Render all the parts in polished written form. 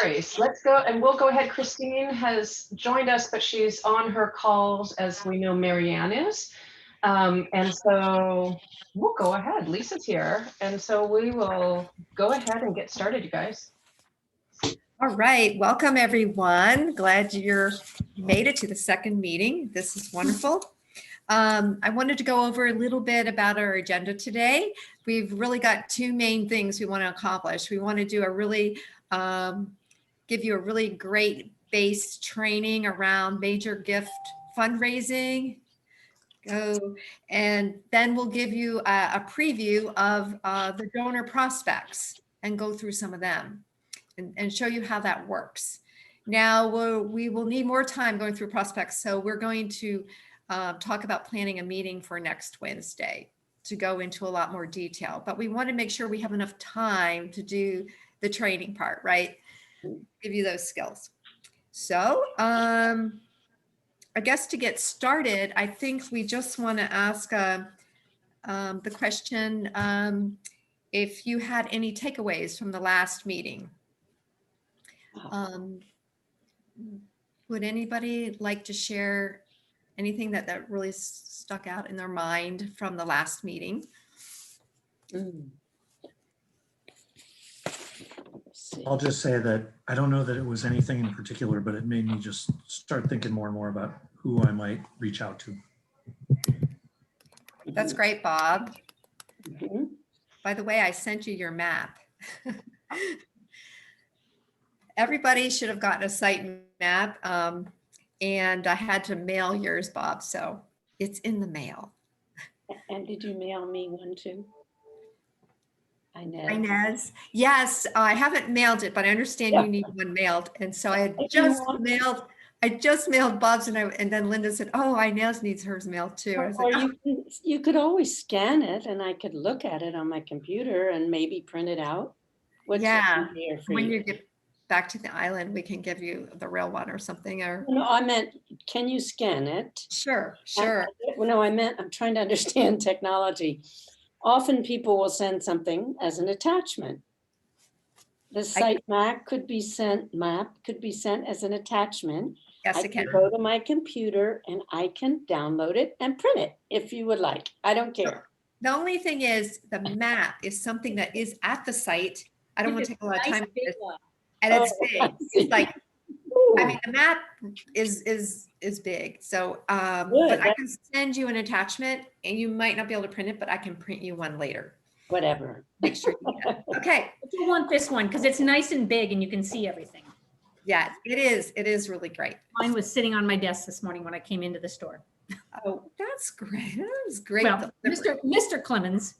worries. Let's go, and we'll go ahead. Christine has joined us, but she's on her calls, as we know Marianne is. And so we'll go ahead. Lisa's here. And so we will go ahead and get started, you guys. All right, welcome everyone. Glad you made it to the second meeting. This is wonderful. I wanted to go over a little bit about our agenda today. We've really got two main things we want to accomplish. We want to do a really, give you a really great base training around major gift fundraising. And then we'll give you a preview of the donor prospects and go through some of them and show you how that works. Now we will need more time going through prospects, so we're going to talk about planning a meeting for next Wednesday to go into a lot more detail, but we want to make sure we have enough time to do the training part, right? Give you those skills. So I guess to get started, I think we just want to ask the question, if you had any takeaways from the last meeting. Would anybody like to share anything that really stuck out in their mind from the last meeting? I'll just say that I don't know that it was anything in particular, but it made me just start thinking more and more about who I might reach out to. That's great, Bob. By the way, I sent you your map. Everybody should have gotten a site map, and I had to mail yours, Bob, so it's in the mail. And did you mail me one too? Inez. Yes, I haven't mailed it, but I understand you need one mailed, and so I had just mailed. I just mailed Bob's, and then Linda said, "Oh, Inez needs hers mailed too." I was or like, you could always scan it, and I could look at it on my computer and maybe print it out. What's easier for when you? you get back to the island, we can give you the real one or something. Or no, I meant, can you scan it? Sure. No, I meant, I'm trying to understand technology. Often people will send something as an attachment. The site map could be sent as an attachment. Yes, I can go to my computer and I can download it and print it if you would like. I don't care. The only thing is the map is something that is at the site. I don't want to take a lot of time with this. And it's big. It's like, I mean, the map is big. So, but I can send you an attachment, and you might not be able to print it, but I can print you one later. Whatever. Make sure you get it. Okay. But you want this one because it's nice and big and you can see everything. Yeah, it is. It is really great. Mine was sitting on my desk this morning when I came into the store. Oh, that's great. That was great. Well, Mr. Clemens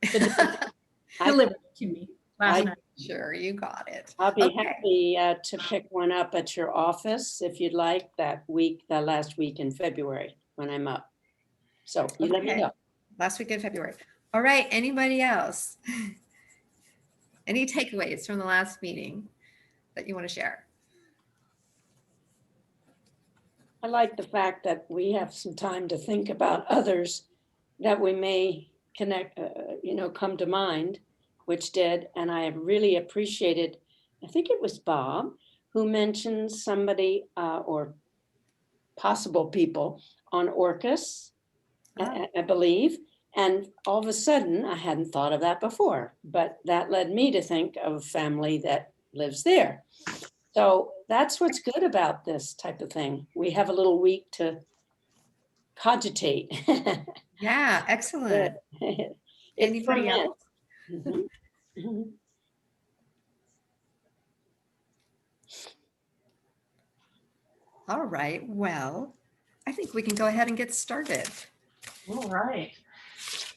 delivered it to me last night. Sure, you got it. I'll be happy to pick one up at your office if you'd like that last week in February when I'm up. So you let me know. Last week in February. All right, anybody else? Any takeaways from the last meeting that you want to share? I like the fact that we have some time to think about others that we may connect, come to mind, which did. And I have really appreciated, I think it was Bob, who mentioned somebody or possible people on Orcas, I believe. And all of a sudden, I hadn't thought of that before, but that led me to think of a family that lives there. So that's what's good about this type of thing. We have a little week to cogitate. Yeah, excellent. Anybody else? All right, well, I think we can go ahead and get started. All right.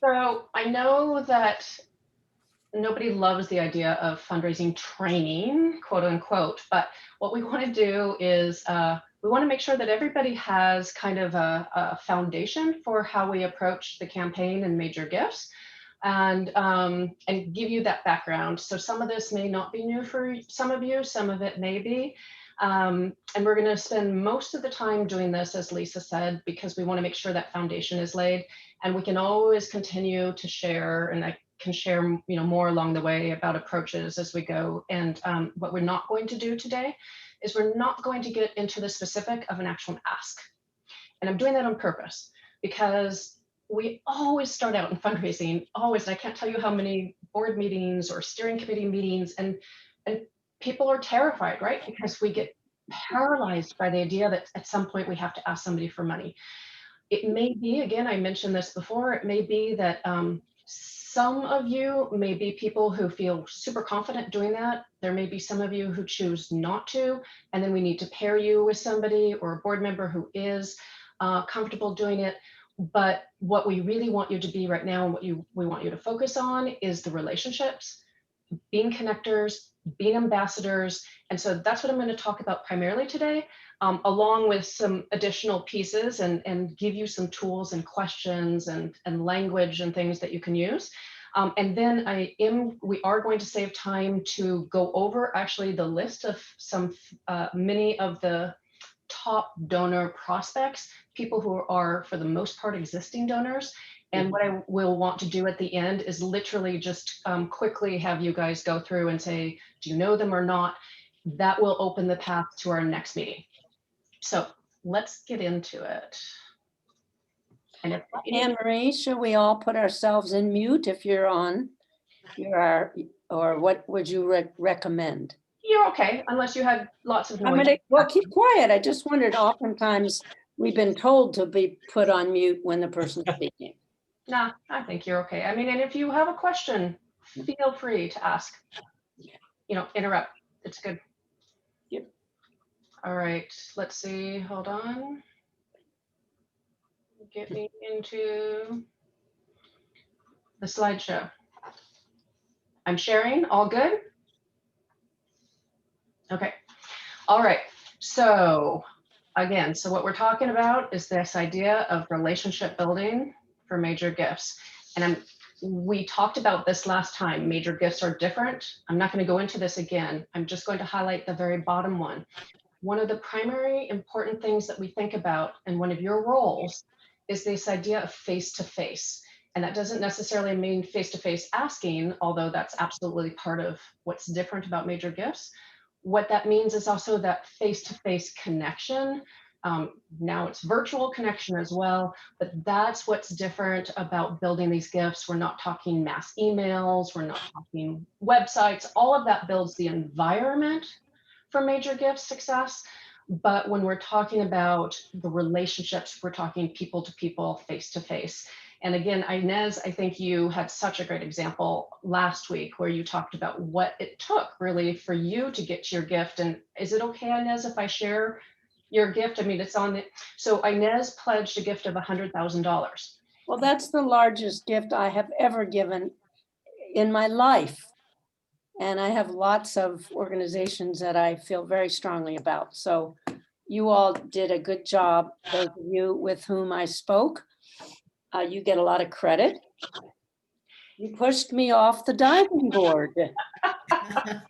So I know that nobody loves the idea of fundraising training, quote unquote, but what we want to do is we want to make sure that everybody has kind of a foundation for how we approach the campaign and major gifts, and give you that background. So some of this may not be new for some of you, some of it may be. And we're going to spend most of the time doing this, as Lisa said, because we want to make sure that foundation is laid, and we can always continue to share, and I can share, more along the way about approaches as we go. And what we're not going to do today is we're not going to get into the specific of an actual ask. And I'm doing that on purpose because we always start out in fundraising, always, and I can't tell you how many board meetings or steering committee meetings, and people are terrified, right? Because we get paralyzed by the idea that at some point we have to ask somebody for money. It may be, again, I mentioned this before, it may be that some of you may be people who feel super confident doing that. There may be some of you who choose not to, and then we need to pair you with somebody or a board member who is comfortable doing it. But what we really want you to be right now, and what we want you to focus on, is the relationships, being connectors, being ambassadors. And so that's what I'm going to talk about primarily today, along with some additional pieces and give you some tools and questions and language and things that you can use. And then we are going to save time to go over actually the list of many of the top donor prospects, people who are for the most part existing donors. And what I will want to do at the end is literally just quickly have you guys go through and say, do you know them or not? That will open the path to our next meeting. So let's get into it. And Anne Marie, should we all put ourselves in mute if you're on? Or what would you recommend? You're okay, unless you had lots of noise. Well, keep quiet. I just wondered, oftentimes we've been told to be put on mute when the person's speaking. Nah, I think you're okay. I mean, and if you have a question, feel free to ask. Interrupt. It's good. Yep. All right, let's see. Hold on. Get me into the slideshow. I'm sharing. All good? Okay. All right. So again, what we're talking about is this idea of relationship building for major gifts. And we talked about this last time. Major gifts are different. I'm not going to go into this again. I'm just going to highlight the very bottom one. One of the primary important things that we think about in one of your roles is this idea of face-to-face. And that doesn't necessarily mean face-to-face asking, although that's absolutely part of what's different about major gifts. What that means is also that face-to-face connection. Now it's virtual connection as well, but that's what's different about building these gifts. We're not talking mass emails, we're not talking websites. All of that builds the environment for major gift success. But when we're talking about the relationships, we're talking people to people, face to face. And again, Inez, I think you had such a great example last week where you talked about what it took really for you to get your gift. And is it okay, Inez, if I share your gift? I mean, it's on the, so Inez pledged a gift of $100,000. Well, that's the largest gift I have ever given in my life. And I have lots of organizations that I feel very strongly about. So you all did a good job. Those of you with whom I spoke, you get a lot of credit. You pushed me off the diving board. And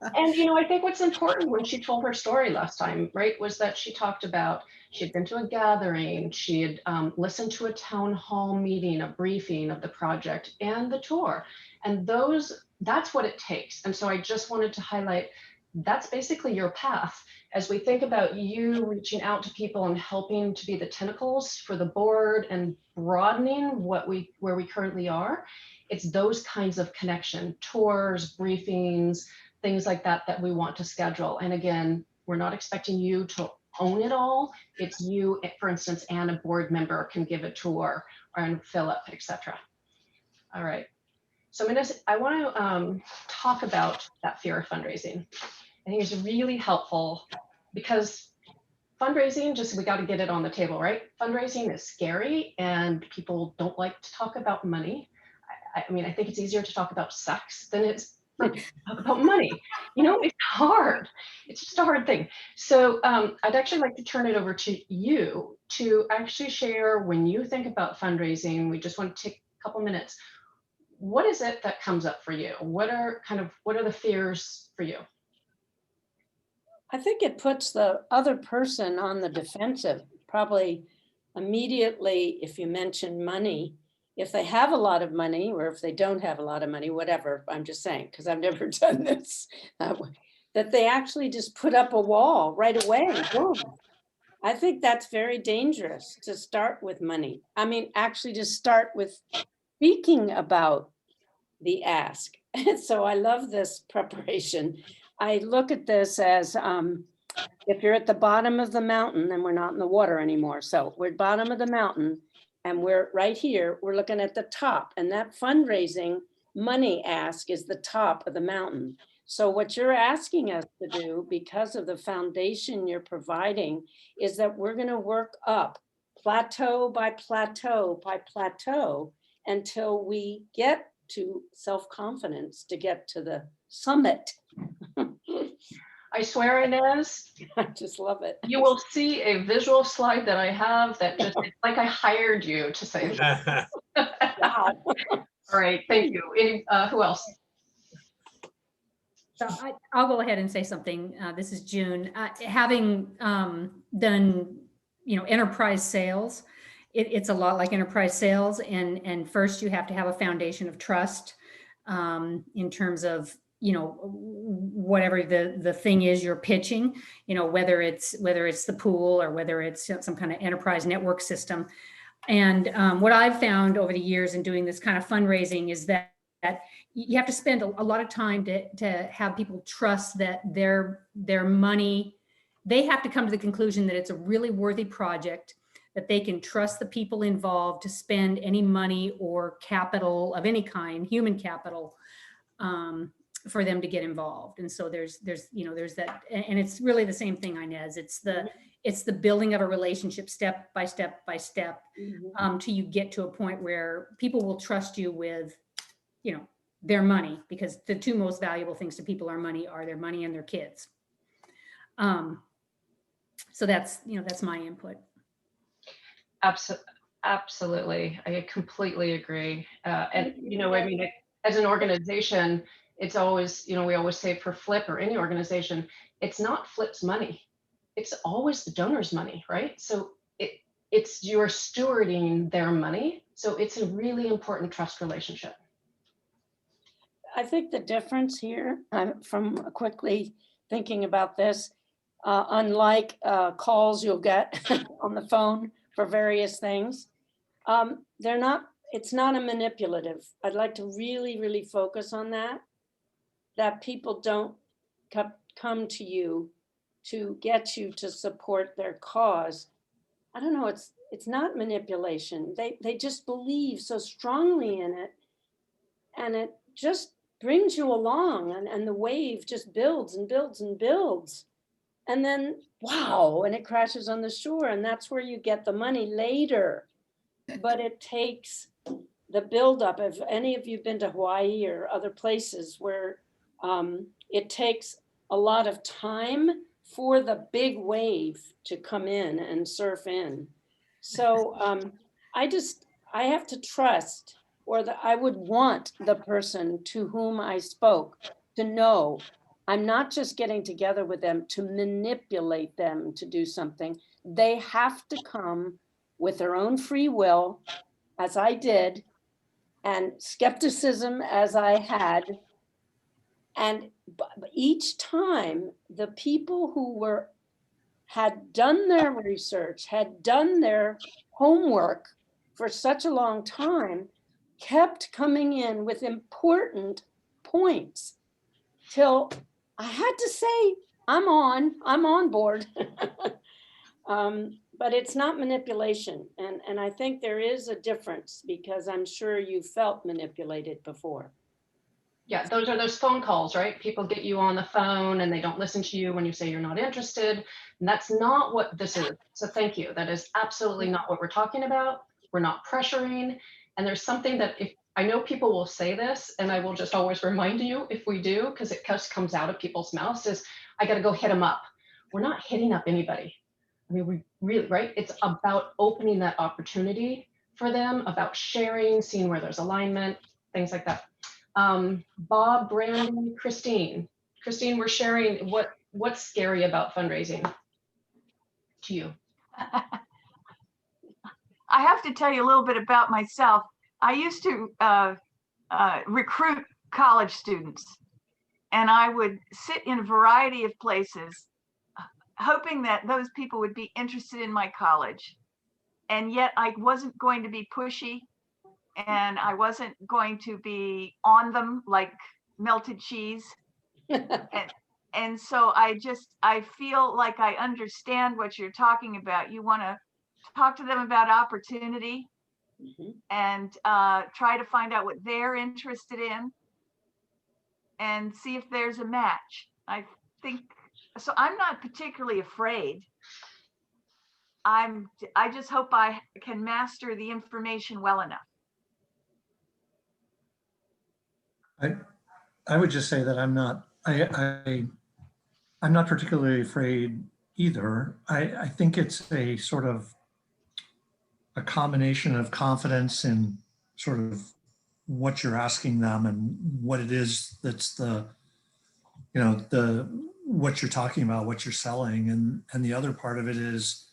I think what's important when she told her story last time, right, was that she talked about she'd been to a gathering, she had listened to a town hall meeting, a briefing of the project and the tour. And that's what it takes. And so I just wanted to highlight that's basically your path. As we think about you reaching out to people and helping to be the tentacles for the board and broadening where we currently are, it's those kinds of connection, tours, briefings, things like that we want to schedule. And again, we're not expecting you to own it all. It's you, for instance, and a board member can give a tour and Philip, etc. All right. So I want to talk about that fear of fundraising. I think it's really helpful because fundraising, we got to get it on the table, right? Fundraising is scary and people don't like to talk about money. I mean, I think it's easier to talk about sex than it's to talk about money. It's hard. It's just a hard thing. So I'd actually like to turn it over to you to actually share when you think about fundraising. We just want to take a couple minutes. What is it that comes up for you? What are the fears for you? I think it puts the other person on the defensive. Probably immediately, if you mention money, if they have a lot of money, or if they don't have a lot of money, whatever, I'm just saying, because I've never done this, that they actually just put up a wall right away. Boom. I think that's very dangerous to start with money. I mean, actually just start with speaking about the ask. And so I love this preparation. I look at this as if you're at the bottom of the mountain, and we're not in the water anymore. So we're at bottom of the mountain and we're right here, we're looking at the top, and that fundraising money ask is the top of the mountain. So what you're asking us to do, because of the foundation you're providing, is that we're going to work up plateau by plateau by plateau until we get to self-confidence, to get to the summit. I swear, Inez, I just love it. you will see a visual slide that I have that just, it's like I hired you to say that. Wow. All right, thank you. Who else? So I'll go ahead and say something. This is June. Having done, enterprise sales, it's a lot like enterprise sales. And first you have to have a foundation of trust in terms of, whatever the thing is you're pitching, whether it's the pool or whether it's some kind of enterprise network system. And what I've found over the years in doing this kind of fundraising is that you have to spend a lot of time to have people trust that their money, they have to come to the conclusion that it's a really worthy project, that they can trust the people involved to spend any money or capital of any kind, human capital, for them to get involved. And so there's that, and it's really the same thing, Inez. It's the building of a relationship step by step by step, till you get to a point where people will trust you with, their money, because the two most valuable things to people are their money and their kids. So that's my input. Absolutely. I completely agree. And, as an organization, it's always, we always say for Flip or any organization, it's not Flip's money. It's always the donor's money, right? So it's you're stewarding their money. So it's a really important trust relationship. I think the difference here, I'm from quickly thinking about this, unlike calls you'll get on the phone for various things, it's not a manipulative. I'd like to really, really focus on that people don't come to you to get you to support their cause. I don't know, it's not manipulation. They just believe so strongly in it, and it just brings you along, and the wave just builds and builds and builds. And then, wow, and it crashes on the shore, and that's where you get the money later. But it takes the buildup. If any of you have been to Hawaii or other places where it takes a lot of time for the big wave to come in and surf in. So I have to trust, or I would want the person to whom I spoke to know I'm not just getting together with them to manipulate them to do something. They have to come with their own free will, as I did, and skepticism as I had. And each time the people who had done their research, had done their homework for such a long time, kept coming in with important points till I had to say, I'm on board. But it's not manipulation. And I think there is a difference, because I'm sure you felt manipulated before. Yeah, those are those phone calls, right? People get you on the phone and they don't listen to you when you say you're not interested. And that's not what this is. So thank you. That is absolutely not what we're talking about. We're not pressuring. And there's something that I know people will say this, and I will just always remind you if we do, because it just comes out of people's mouths, is I got to go hit them up. We're not hitting up anybody. I mean, we really, right? It's about opening that opportunity for them, about sharing, seeing where there's alignment, things like that. Bob, Brandy, Christine, we're sharing what's scary about fundraising to you. I have to tell you a little bit about myself. I used to recruit college students, and I would sit in a variety of places, hoping that those people would be interested in my college. And yet I wasn't going to be pushy, and I wasn't going to be on them like melted cheese. And so I feel like I understand what you're talking about. You want to talk to them about opportunity and try to find out what they're interested in and see if there's a match. I think so. I'm not particularly afraid. I just hope I can master the information well enough. I would just say that I'm not particularly afraid either. I think it's a sort of a combination of confidence in sort of what you're asking them and what it is that's the, you know, the what you're talking about, what you're selling, and the other part of it is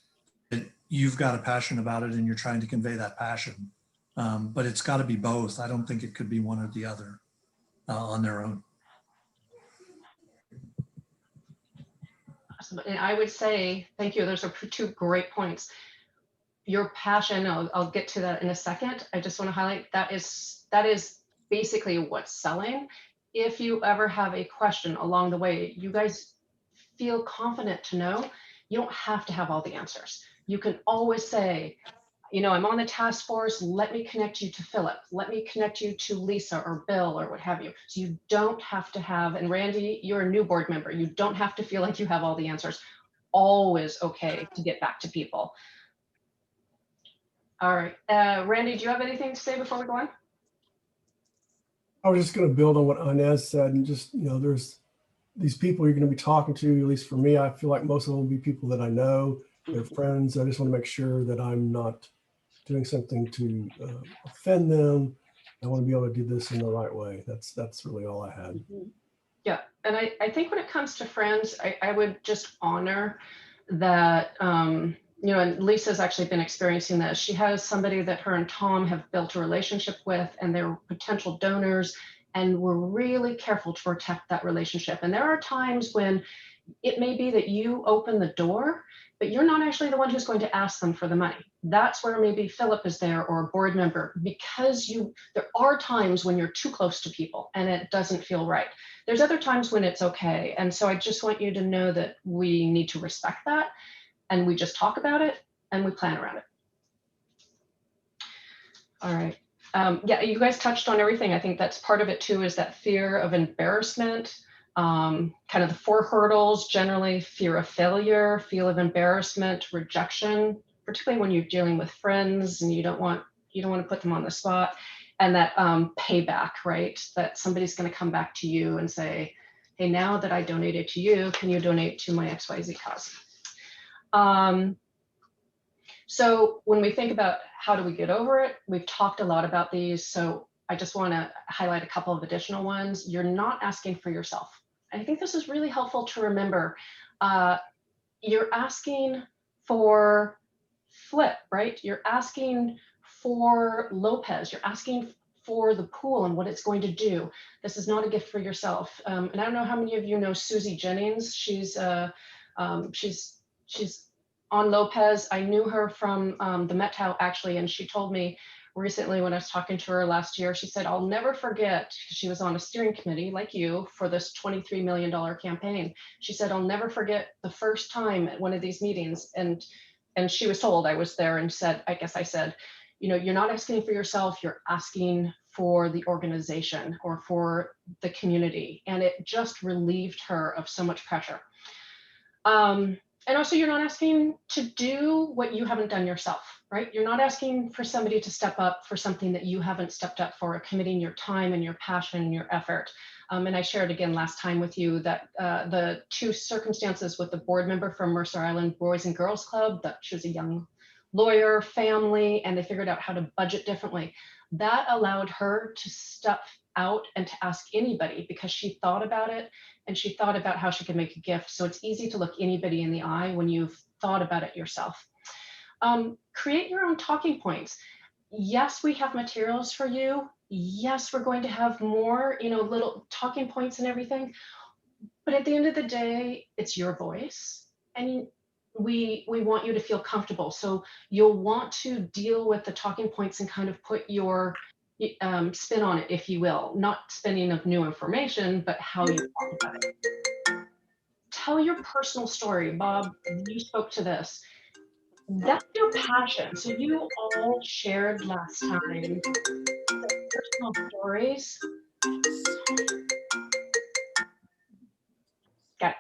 that you've got a passion about it and you're trying to convey that passion. But it's got to be both. I don't think it could be one or the other on their own. And I would say, thank you. Those are two great points. Your passion, I'll get to that in a second. I just want to highlight that is basically what's selling. If you ever have a question along the way, you guys feel confident to know you don't have to have all the answers. You can always say, you know, I'm on the task force, let me connect you to Philip, let me connect you to Lisa or Bill or what have you. So you don't have to have, and Randy, you're a new board member, you don't have to feel like you have all the answers. Always okay to get back to people. All right, Randy, do you have anything to say before we go on? I was just going to build on what Inez said, and just, you know, there's these people you're going to be talking to, at least for me, I feel like most of them will be people that I know, they're friends. I just want to make sure that I'm not doing something to offend them. I want to be able to do this in the right way. That's really all I had. Yeah, and I think when it comes to friends, I would just honor that, you know, and Lisa's actually been experiencing this. She has somebody that her and Tom have built a relationship with, and they're potential donors, and we're really careful to protect that relationship. And there are times when it may be that you open the door, but you're not actually the one who's going to ask them for the money. That's where maybe Philip is there, or a board member, because there are times when you're too close to people and it doesn't feel right. There's other times when it's okay. And so I just want you to know that we need to respect that, and we just talk about it and we plan around it. All right. Yeah, you guys touched on everything. I think that's part of it too, is that fear of embarrassment, kind of the 4 hurdles, generally fear of failure, fear of embarrassment, rejection, particularly when you're dealing with friends and you don't want to put them on the spot, and that payback, right? That somebody's going to come back to you and say, hey, now that I donated to you, can you donate to my XYZ cause? So when we think about how do we get over it, we've talked a lot about these. So I just want to highlight a couple of additional ones. You're not asking for yourself. I think this is really helpful to remember. You're asking for Flip, right? You're asking for Lopez. You're asking for the pool and what it's going to do. This is not a gift for yourself. And I don't know how many of you know Susie Jennings. She's on Lopez. I knew her from the Met How actually, and she told me recently when I was talking to her last year, she said, I'll never forget, she was on a steering committee like you for this $23 million campaign. She said, I'll never forget the first time at one of these meetings, and she was told, I was there, and said, I guess I said, you know, you're not asking for yourself, you're asking for the organization or for the community. And it just relieved her of so much pressure. And also, you're not asking to do what you haven't done yourself, right? You're not asking for somebody to step up for something that you haven't stepped up for, committing your time and your passion and your effort. And I shared again last time with you that the 2 circumstances with the board member from Mercer Island Boys and Girls Club, that she was a young lawyer, family, and they figured out how to budget differently. That allowed her to step out and to ask anybody, because she thought about it and she thought about how she could make a gift. So it's easy to look anybody in the eye when you've thought about it yourself. Create your own talking points. yes, we have materials for you. Yes, we're going to have more, little talking points and everything. But at the end of the day, it's your voice, and we want you to feel comfortable. So you'll want to deal with the talking points and kind of put your spin on it, if you will. Not spinning of new information, but how you talk about it. Tell your personal story. Bob, you spoke to this. That's your passion. So you all shared last time personal stories. Got it.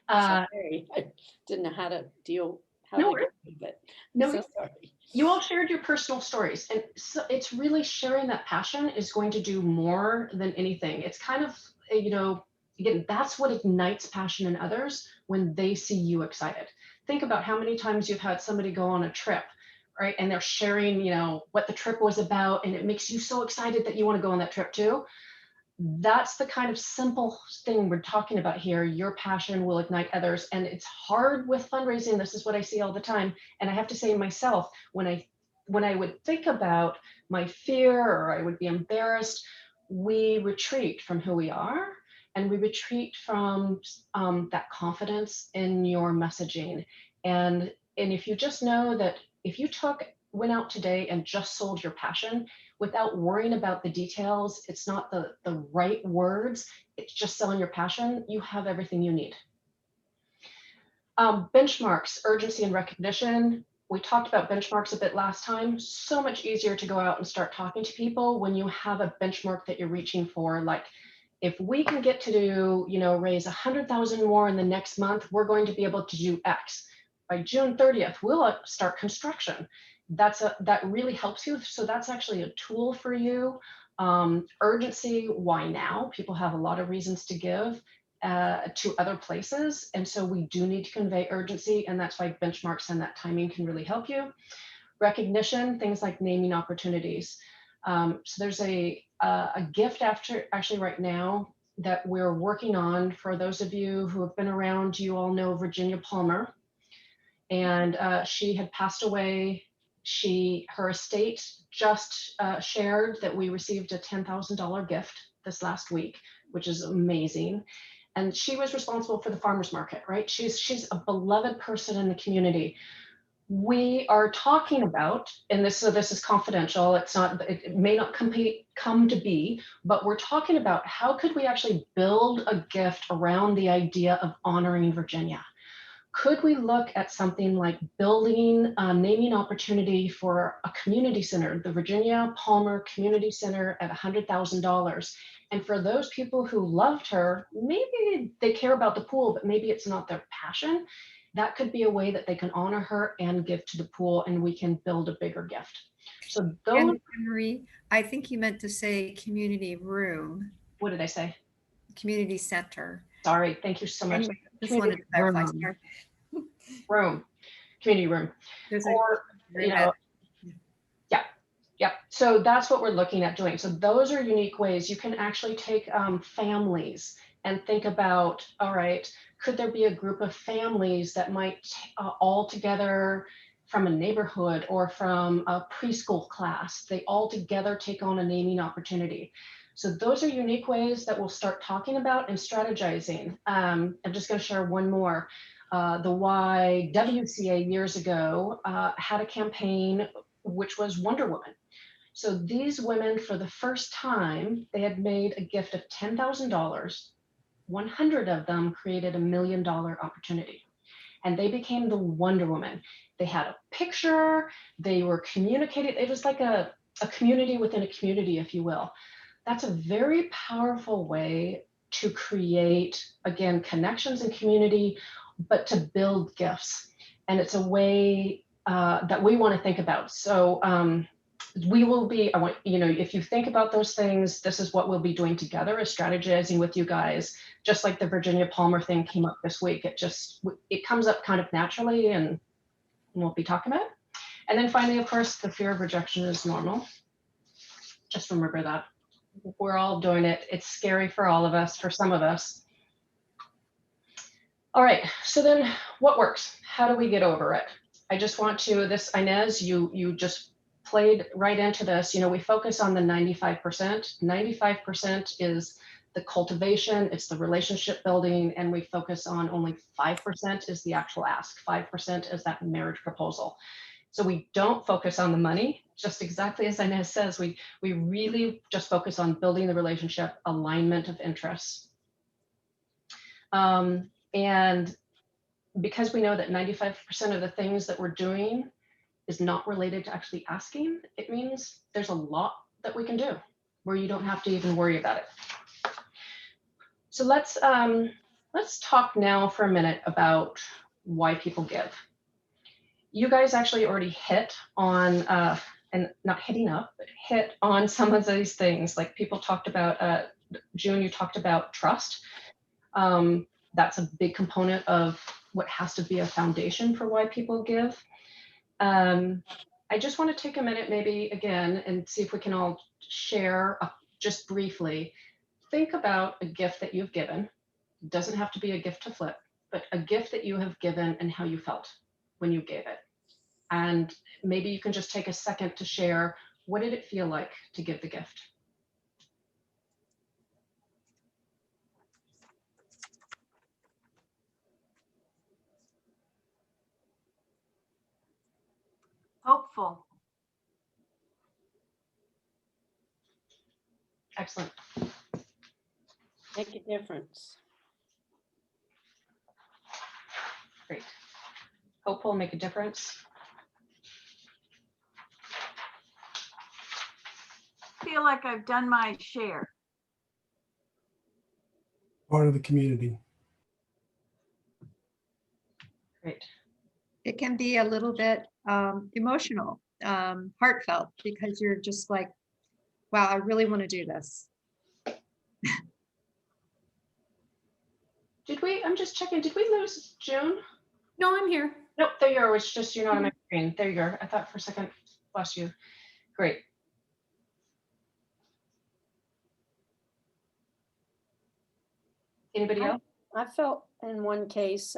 Sorry, I didn't know how to deal, how No to worries. get with it. No, So sorry. you all shared your personal stories, and so it's really sharing that passion is going to do more than anything. It's kind of, again, that's what ignites passion in others when they see you excited. Think about how many times you've had somebody go on a trip, right? And they're sharing, what the trip was about, and it makes you so excited that you want to go on that trip too. That's the kind of simple thing we're talking about here. Your passion will ignite others. And it's hard with fundraising. This is what I see all the time. And I have to say myself, when I would think about my fear or I would be embarrassed, we retreat from who we are, and we retreat from that confidence in your messaging. And if you just know that if you went out today and just sold your passion, without worrying about the details, it's not the right words, it's just selling your passion, you have everything you need. Benchmarks, urgency and recognition. We talked about benchmarks a bit last time. So much easier to go out and start talking to people when you have a benchmark that you're reaching for. Like, if we can get to do, raise 100,000 more in the next month, we're going to be able to do X. By June 30th, we'll start construction. That really helps you. So that's actually a tool for you. Urgency, why now? People have a lot of reasons to give to other places. And so we do need to convey urgency, and that's why benchmarks and that timing can really help you. Recognition, things like naming opportunities. So there's a gift actually right now that we're working on. For those of you who have been around, you all know Virginia Palmer, and she had passed away. Her estate just shared that we received a $10,000 gift this last week, which is amazing. And she was responsible for the farmers market, right? She's a beloved person in the community. We are talking about, and this is confidential, it may not come to be, but we're talking about how could we actually build a gift around the idea of honoring Virginia. Could we look at something like building a naming opportunity for a community center, the Virginia Palmer Community Center, at $100,000? And for those people who loved her, maybe they care about the pool, but maybe it's not their passion. That could be a way that they can honor her and give to the pool, and we can build a bigger gift. So those. And Marie, I think you meant to say community room. What did I say? Community center. Sorry, thank you so much. Anyway, just wanted to clarify here. Community room. There's Yeah. So that's what we're looking at doing. So those are unique ways you can actually take families and think about, all right, could there be a group of families that might all together from a neighborhood or from a preschool class, they all together take on a naming opportunity. So those are unique ways that we'll start talking about and strategizing. I'm just going to share one more. The YWCA years ago had a campaign which was Wonder Woman. So these women, for the first time, they had made a gift of $10,000. 100 of them created $1 million opportunity, and they became the Wonder Woman. They had a picture, they were communicating. It was like a community within a community, if you will. That's a very powerful way to create, again, connections and community, but to build gifts. And it's a way that we want to think about. So we will be, if you think about those things, this is what we'll be doing together, is strategizing with you guys, just like the Virginia Palmer thing came up this week. It comes up kind of naturally, and we'll be talking about it. And then finally, of course, the fear of rejection is normal. Just remember that. We're all doing it. It's scary for all of us, for some of us. All right, so then what works? How do we get over it? I just want to, Inez, you just played right into this. You know, we focus on the 95%. 95% is the cultivation, it's the relationship building, and we focus on only 5% is the actual ask. 5% is that marriage proposal. So we don't focus on the money, just exactly as Inez says, we really just focus on building the relationship, alignment of interests. And because we know that 95% of the things that we're doing is not related to actually asking, it means there's a lot that we can do where you don't have to even worry about it. So let's talk now for a minute about why people give. You guys actually already hit on, and not hitting up, but hit on some of these things. Like people talked about, June, you talked about trust. That's a big component of what has to be a foundation for why people give. I just want to take a minute maybe again and see if we can all share just briefly. Think about a gift that you've given. It doesn't have to be a gift to flip, but a gift that you have given and how you felt when you gave it. And maybe you can just take a second to share, what did it feel like to give the gift? Hopeful. Excellent. Make a difference. Great. Hopeful, make a difference. Feel like I've done my share. Part of the community. Great. It can be a little bit emotional, heartfelt, because you're just like, wow, I really want to do this. Did we, I'm just checking, did we lose June? No, I'm here. Nope, there you are. It's just you're not on my screen. There you are. I thought for a second, lost you. Great. Anybody else? I felt in one case,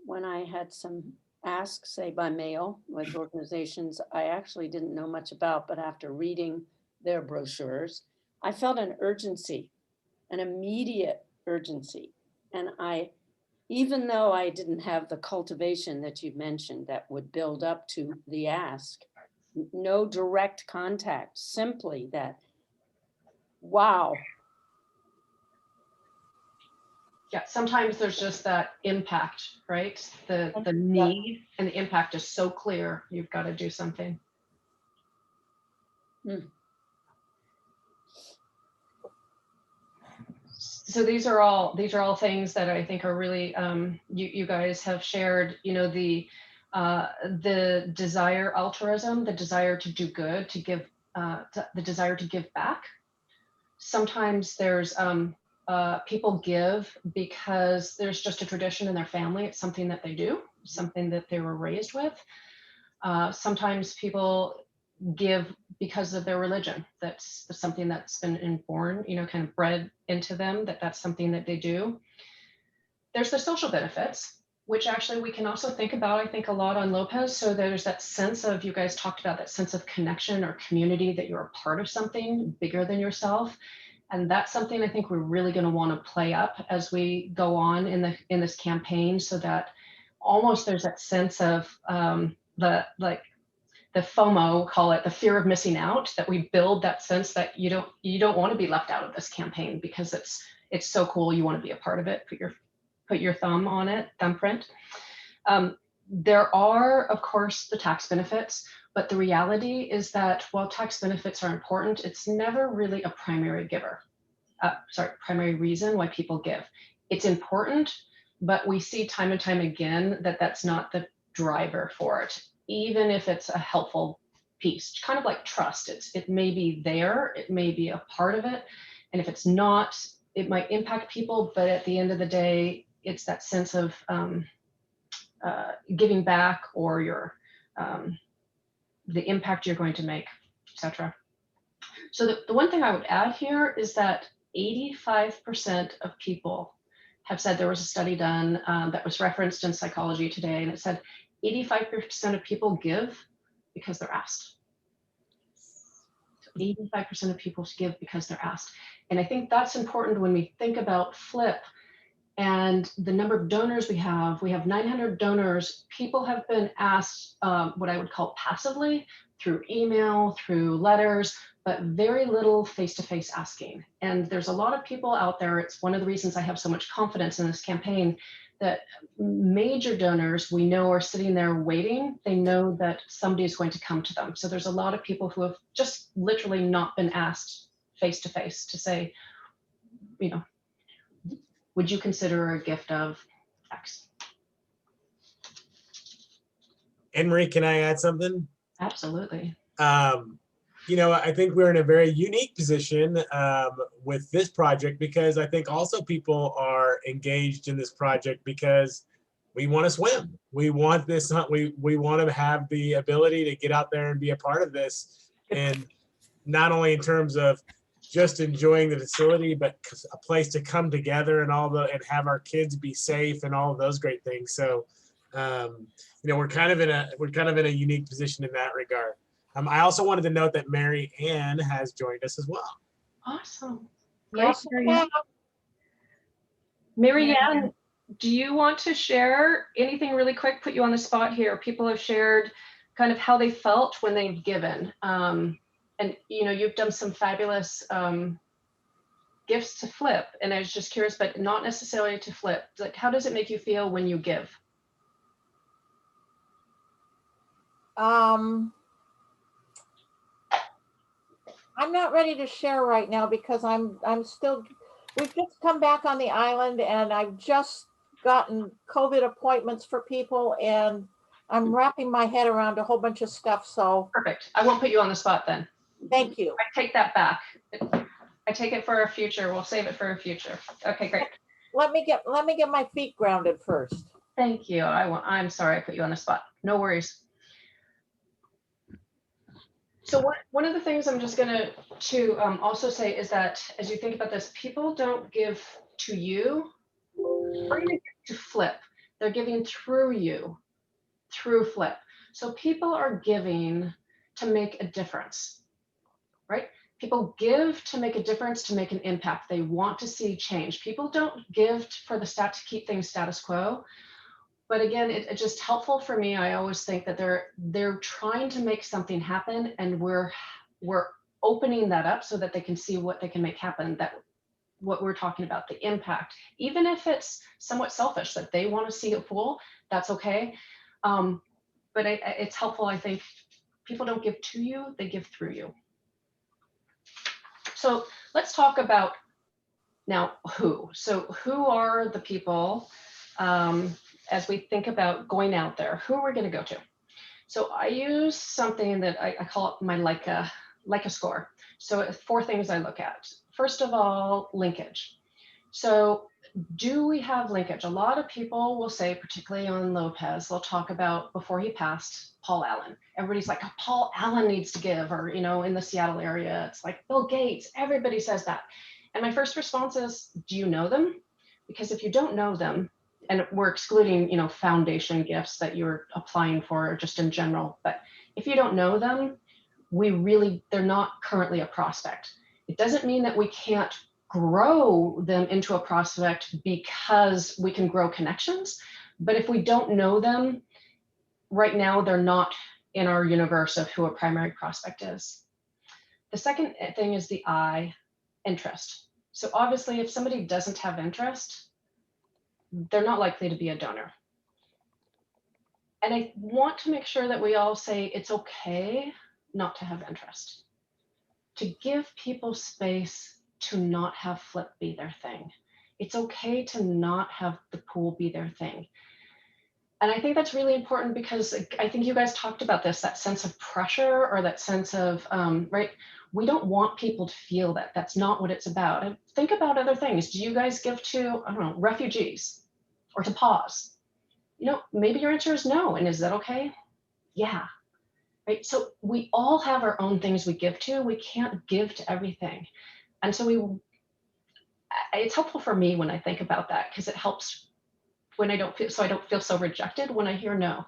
when I had some asks, say by mail with organizations I actually didn't know much about, but after reading their brochures, I felt an urgency, an immediate urgency. And even though I didn't have the cultivation that you mentioned that would build up to the ask, no direct contact, simply that, wow. Yeah, sometimes there's just that impact, right? The need and the impact is so clear, you've got to do something. So these are all things that I think are really, you guys have shared, you know, the desire, altruism, the desire to do good, to give, the desire to give back. Sometimes there's people give because there's just a tradition in their family. It's something that they do, something that they were raised with. Sometimes people give because of their religion. That's something that's been inborn, you know, kind of bred into them, that's something that they do. There's the social benefits, which actually we can also think about, I think, a lot on Lopez. So there's that sense of, you guys talked about that sense of connection or community, that you're a part of something bigger than yourself. And that's something I think we're really going to want to play up as we go on in this campaign, so that almost there's that sense of the FOMO, call it the fear of missing out, that we build that sense that you don't want to be left out of this campaign because it's so cool. You want to be a part of it. Put your thumb on it, thumbprint. There are, of course, the tax benefits, but the reality is that while tax benefits are important, it's never really a primary primary reason why people give. It's important, but we see time and time again that that's not the driver for it, even if it's a helpful piece, kind of like trust. It may be there, it may be a part of it, and if it's not, it might impact people, but at the end of the day, it's that sense of giving back, or the impact you're going to make, etc. So the one thing I would add here is that 85% of people have said, there was a study done that was referenced in Psychology Today, and it said 85% of people give because they're asked. 85% of people give because they're asked. And I think that's important when we think about Flip and the number of donors we have. We have 900 donors. People have been asked what I would call passively through email, through letters, but very little face-to-face asking. And there's a lot of people out there. It's one of the reasons I have so much confidence in this campaign, that major donors we know are sitting there waiting. They know that somebody is going to come to them. So there's a lot of people who have just literally not been asked face-to-face to say, you know, would you consider a gift of X? Anne Marie, can I add something? Absolutely. You know, I think we're in a very unique position with this project, because I think also people are engaged in this project because we want to swim. We want this, we want to have the ability to get out there and be a part of this. And not only in terms of just enjoying the facility, but a place to come together and and have our kids be safe and all of those great things. So, you know, we're kind of in a unique position in that regard. I also wanted to note that Mary Ann has joined us as well. Awesome. Yes, Great, Mary Ann. Mary Ann, do you want to share anything really quick? Put you on the spot here. People have shared kind of how they felt when they've given. And you know, you've done some fabulous gifts to Flip, and I was just curious, but not necessarily to Flip. Like, how does it make you feel when you give? I'm not ready to share right now because I'm still, we've just come back on the island and I've just gotten COVID appointments for people and I'm wrapping my head around a whole bunch of stuff. So Perfect. I won't put you on the spot then. thank you. I take that back. I take it for a future. We'll save it for a future. Okay, great. Let me get my feet grounded first. Thank you. I'm sorry I put you on the spot. No worries. So one of the things I'm just gonna also say is that as you think about this, people don't give to you or even to Flip. They're giving through you, through Flip. So people are giving to make a difference, right? People give to make a difference, to make an impact. They want to see change. People don't give for the to keep things status quo. But again, it's just helpful for me. I always think that they're trying to make something happen, and we're opening that up so that they can see what they can make happen. That what we're talking about, the impact, even if it's somewhat selfish that they want to see a pool, that's okay. But it's helpful. I think people don't give to you; they give through you. So let's talk about now who. So who are the people? As we think about going out there, who we're going to go to. So I use something that I call it my Leica score. So 4 things I look at. First of all, linkage. So do we have linkage? A lot of people will say, particularly on Lopez, they'll talk about before he passed, Paul Allen. Everybody's like, oh, Paul Allen needs to give, or, you know, in the Seattle area, it's like Bill Gates, everybody says that. And my first response is, do you know them? Because if you don't know them, and we're excluding, you know, foundation gifts that you're applying for just in general, but if you don't know them, they're not currently a prospect. It doesn't mean that we can't grow them into a prospect because we can grow connections, but if we don't know them right now, they're not in our universe of who a primary prospect is. The second thing is the I, interest. So obviously if somebody doesn't have interest, they're not likely to be a donor. And I want to make sure that we all say it's okay not to have interest, to give people space to not have Flip be their thing. It's okay to not have the pool be their thing. And I think that's really important because I think you guys talked about this, that sense of pressure or that sense of, right? We don't want people to feel that. That's not what it's about. And think about other things. Do you guys give to, I don't know, refugees? Or to pause? You know, maybe your answer is no. And is that okay? Yeah. Right. So we all have our own things we give to. We can't give to everything. And so it's helpful for me when I think about that, because it helps when I don't feel so rejected when I hear no.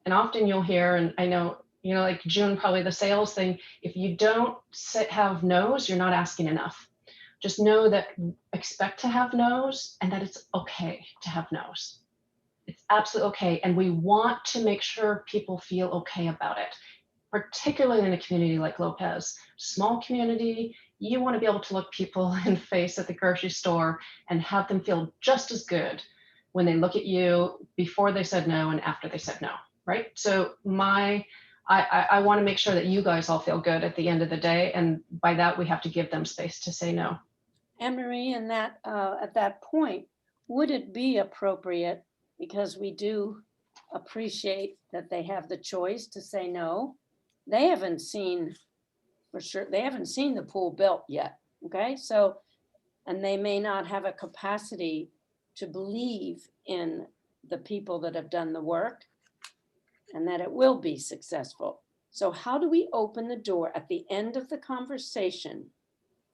And often you'll hear, and I know, You know, like June, probably the sales thing. If you don't have no's, you're not asking enough. Just know that expect to have no's and that it's okay to have no's. It's absolutely okay. And we want to make sure people feel okay about it, particularly in a community like Lopez, small community. You want to be able to look people in the face at the grocery store and have them feel just as good when they look at you before they said no and after they said no, right? So I want to make sure that you guys all feel good at the end of the day. And by that, we have to give them space to say no. Anne-Marie, in that, at that point, would it be appropriate, because we do appreciate that they have the choice to say no? They haven't seen, for sure, they haven't seen the pool built yet, okay? So, and they may not have a capacity to believe in the people that have done the work and that it will be successful. So how do we open the door at the end of the conversation?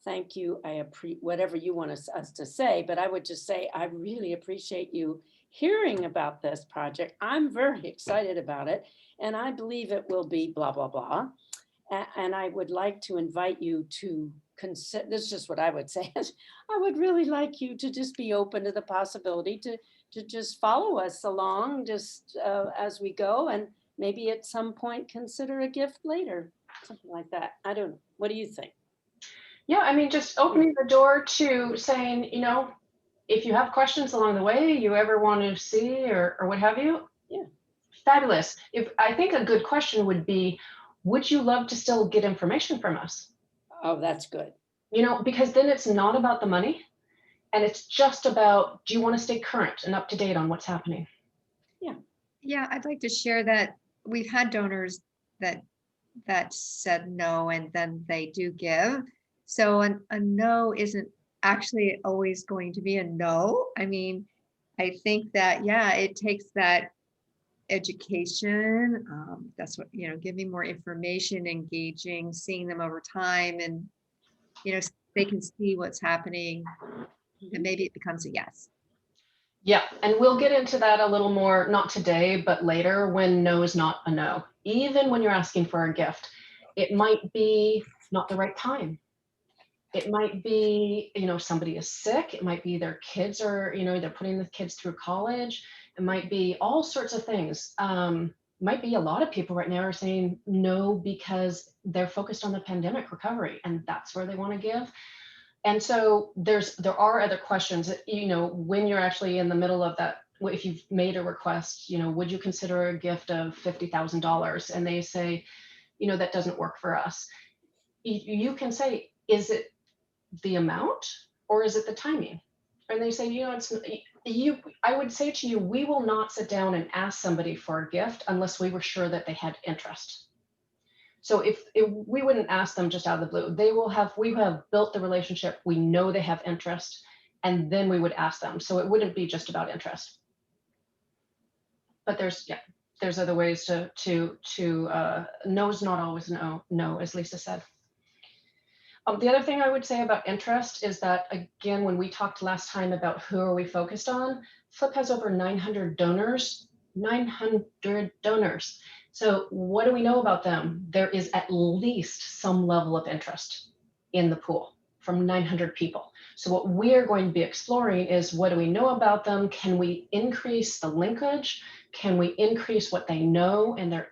Thank you, I appreciate whatever you want us to say, but I would just say, I really appreciate you hearing about this project. I'm very excited about it, and I believe it will be blah, blah, blah. And I would like to invite you to consider, this is just what I would say, I would really like you to just be open to the possibility to just follow us along just as we go, and maybe at some point consider a gift later, something like that. I don't know. What do you think? Yeah, I mean, just opening the door to saying, you know, if you have questions along the way, you ever want to see or what have you, Yeah. Fabulous. If I think a good question would be, would you love to still get information from us? Oh, that's good. You know, because then it's not about the money and it's just about, do you want to stay current and up to date on what's happening? Yeah, I'd like to share that we've had donors that said no, and then they do give. So a no isn't actually always going to be a no. I mean, I think that, yeah, it takes that education. That's what, giving more information, engaging, seeing them over time, and, they can see what's happening, and maybe it becomes a yes. Yeah, and we'll get into that a little more, not today, but later, when no is not a no. Even when you're asking for a gift, it might be not the right time. It might be, somebody is sick. It might be their kids are, they're putting the kids through college. It might be all sorts of things. Might be a lot of people right now are saying no because they're focused on the pandemic recovery and that's where they want to give. And so there are other questions that, when you're actually in the middle of that, if you've made a request, would you consider a gift of $50,000? And they say, that doesn't work for us. You can say, is it the amount or is it the timing? And they say, I would say to you, we will not sit down and ask somebody for a gift unless we were sure that they had interest. So if we wouldn't ask them just out of the blue, we have built the relationship. We know they have interest, and then we would ask them. So it wouldn't be just about interest. But there's other ways to no is not always no, as Lisa said. The other thing I would say about interest is that, again, when we talked last time about who are we focused on, Flip has over 900 donors. 900 donors. So what do we know about them? There is at least some level of interest in the pool from 900 people. So what we're going to be exploring is, what do we know about them? Can we increase the linkage? Can we increase what they know? And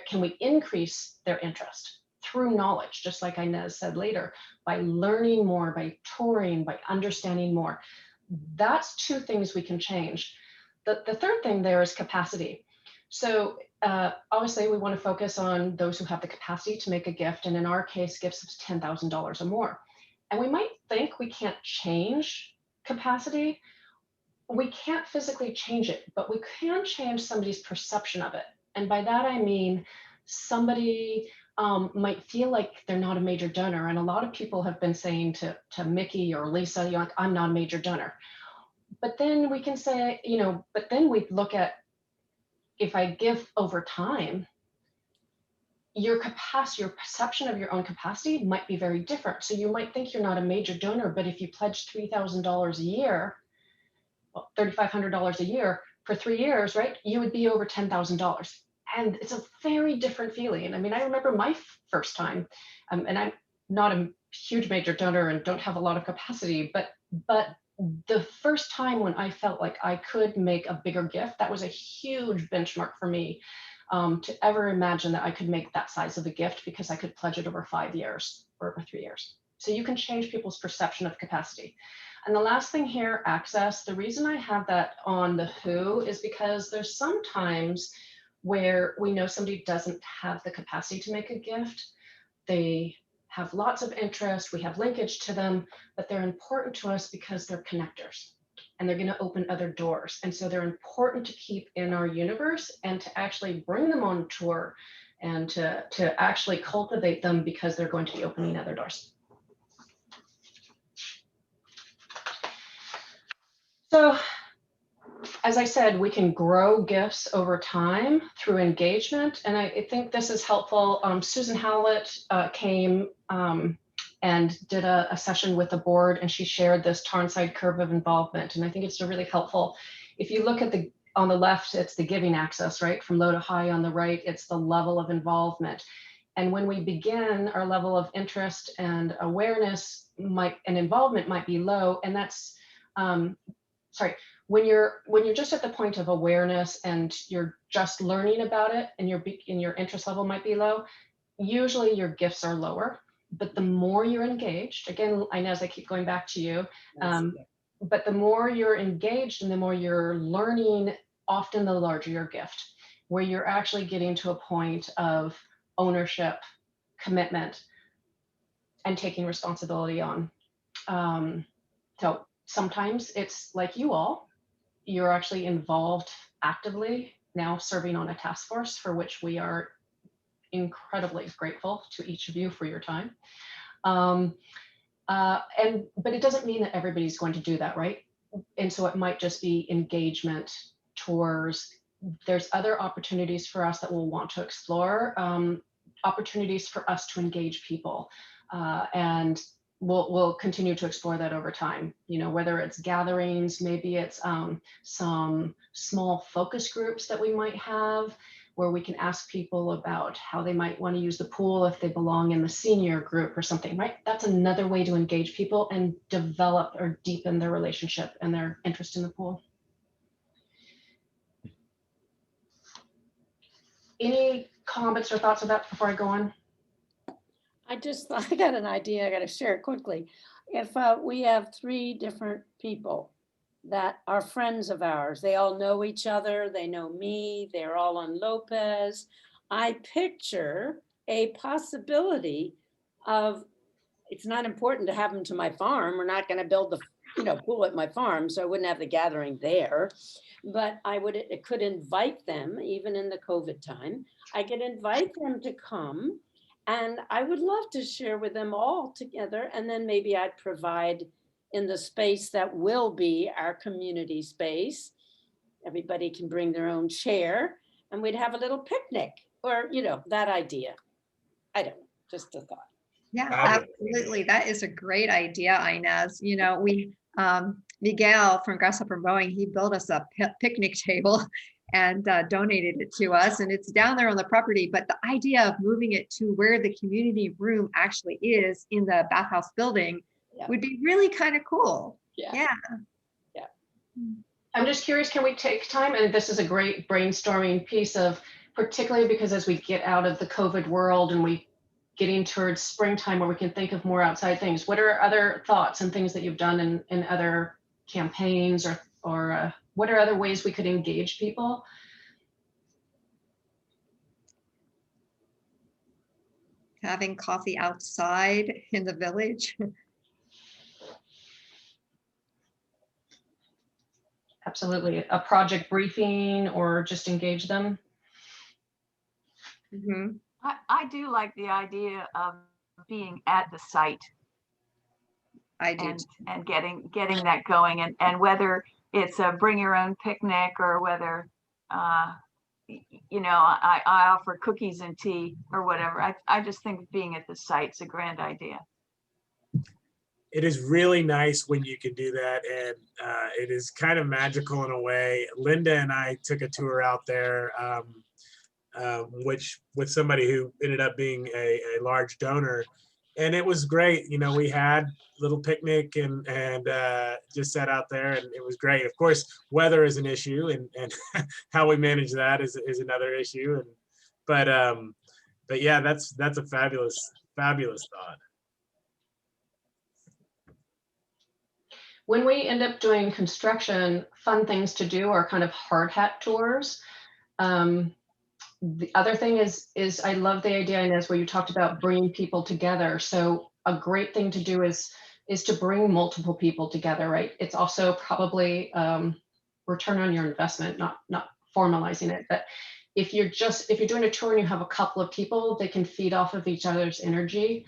can we increase their interest through knowledge, just like Inez said later, by learning more, by touring, by understanding more? That's two things we can change. The third thing there is capacity. So obviously we want to focus on those who have the capacity to make a gift. And in our case, gifts of $10,000 or more. And we might think we can't change capacity. We can't physically change it, but we can change somebody's perception of it. And by that, I mean, somebody might feel like they're not a major donor. And a lot of people have been saying to Mickey or Lisa, like, I'm not a major donor. But then we can say, but then we look at, if I give over time, your capacity, your perception of your own capacity might be very different. So you might think you're not a major donor, but if you pledge $3,000 a year, well, $3,500 a year for 3 years, right? You would be over $10,000. And it's a very different feeling. I mean, I remember my first time, and I'm not a huge major donor and don't have a lot of capacity, but the first time when I felt like I could make a bigger gift, that was a huge benchmark for me, to ever imagine that I could make that size of a gift, because I could pledge it over 5 years or over 3 years. So you can change people's perception of capacity. And the last thing here, access. The reason I have that on the who is because there's sometimes where we know somebody doesn't have the capacity to make a gift. They have lots of interest, we have linkage to them, but they're important to us because they're connectors and they're going to open other doors. And so they're important to keep in our universe and to actually bring them on tour and to actually cultivate them, because they're going to be opening other doors. So, as I said, we can grow gifts over time through engagement. And I think this is helpful. Susan Howlett came and did a session with the board, and she shared this Tarnside curve of involvement. And I think it's really helpful. If you look at on the left, it's the giving axis, right? From low to high. On the right, it's the level of involvement. And when we begin, our level of interest and awareness and involvement might be low. And that's, when you're just at the point of awareness and you're just learning about it, and your interest level might be low, usually your gifts are lower. But the more you're engaged, again, I know as I keep going back to you, but the more you're engaged and the more you're learning, often the larger your gift, where you're actually getting to a point of ownership, commitment, and taking responsibility on. So sometimes it's like you all, you're actually involved actively now, serving on a task force for which we are incredibly grateful to each of you for your time. But it doesn't mean that everybody's going to do that, right? And so it might just be engagement, tours. There's other opportunities for us that we'll want to explore, opportunities for us to engage people. And we'll continue to explore that over time, whether it's gatherings, maybe it's some small focus groups that we might have, where we can ask people about how they might want to use the pool if they belong in the senior group or something, right? That's another way to engage people and develop or deepen their relationship and their interest in the pool. Any comments or thoughts on that before I go on? I got an idea. I got to share it quickly. If we have 3 different people that are friends of ours, they all know each other, they know me, they're all on Lopez. I picture a possibility of, it's not important to have them to my farm. We're not going to build the pool at my farm, so I wouldn't have the gathering there. But it could invite them, even in the COVID time. I could invite them to come. And I would love to share with them all together. And then maybe I'd provide in the space that will be our community space. Everybody can bring their own chair and we'd have a little picnic, or, that idea. I don't know, just a thought. Yeah, absolutely. That is a great idea, Inez. Miguel from Grasshopper Mowing, he built us a picnic table and donated it to us, and it's down there on the property. But the idea of moving it to where the community room actually is in the bathhouse building would be really kind of cool. Yeah. I'm just curious, can we take time? And this is a great brainstorming piece of, particularly because as we get out of the COVID world and we getting towards springtime where we can think of more outside things, what are other thoughts and things that you've done in other campaigns, or what are other ways we could engage people? Having coffee outside in the village. Absolutely. A project briefing, or just engage them. Mm-hmm. I do like the idea of being at the site. I do. And getting that going, and whether it's a bring your own picnic, or whether I offer cookies and tea or whatever. I just think being at the site's a grand idea. It is really nice when you can do that, and it is kind of magical in a way. Linda and I took a tour out there which with somebody who ended up being a large donor. And it was great. You know, we had a little picnic and just sat out there, and it was great. Of course, weather is an issue, and how we manage that is another issue. And but yeah, that's a fabulous thought. When we end up doing construction, fun things to do are kind of hard hat tours. The other thing is I love the idea, Inez, where you talked about bringing people together. So a great thing to do is to bring multiple people together, right? It's also probably return on your investment, not formalizing it. But if you're doing a tour and you have a couple of people, they can feed off of each other's energy.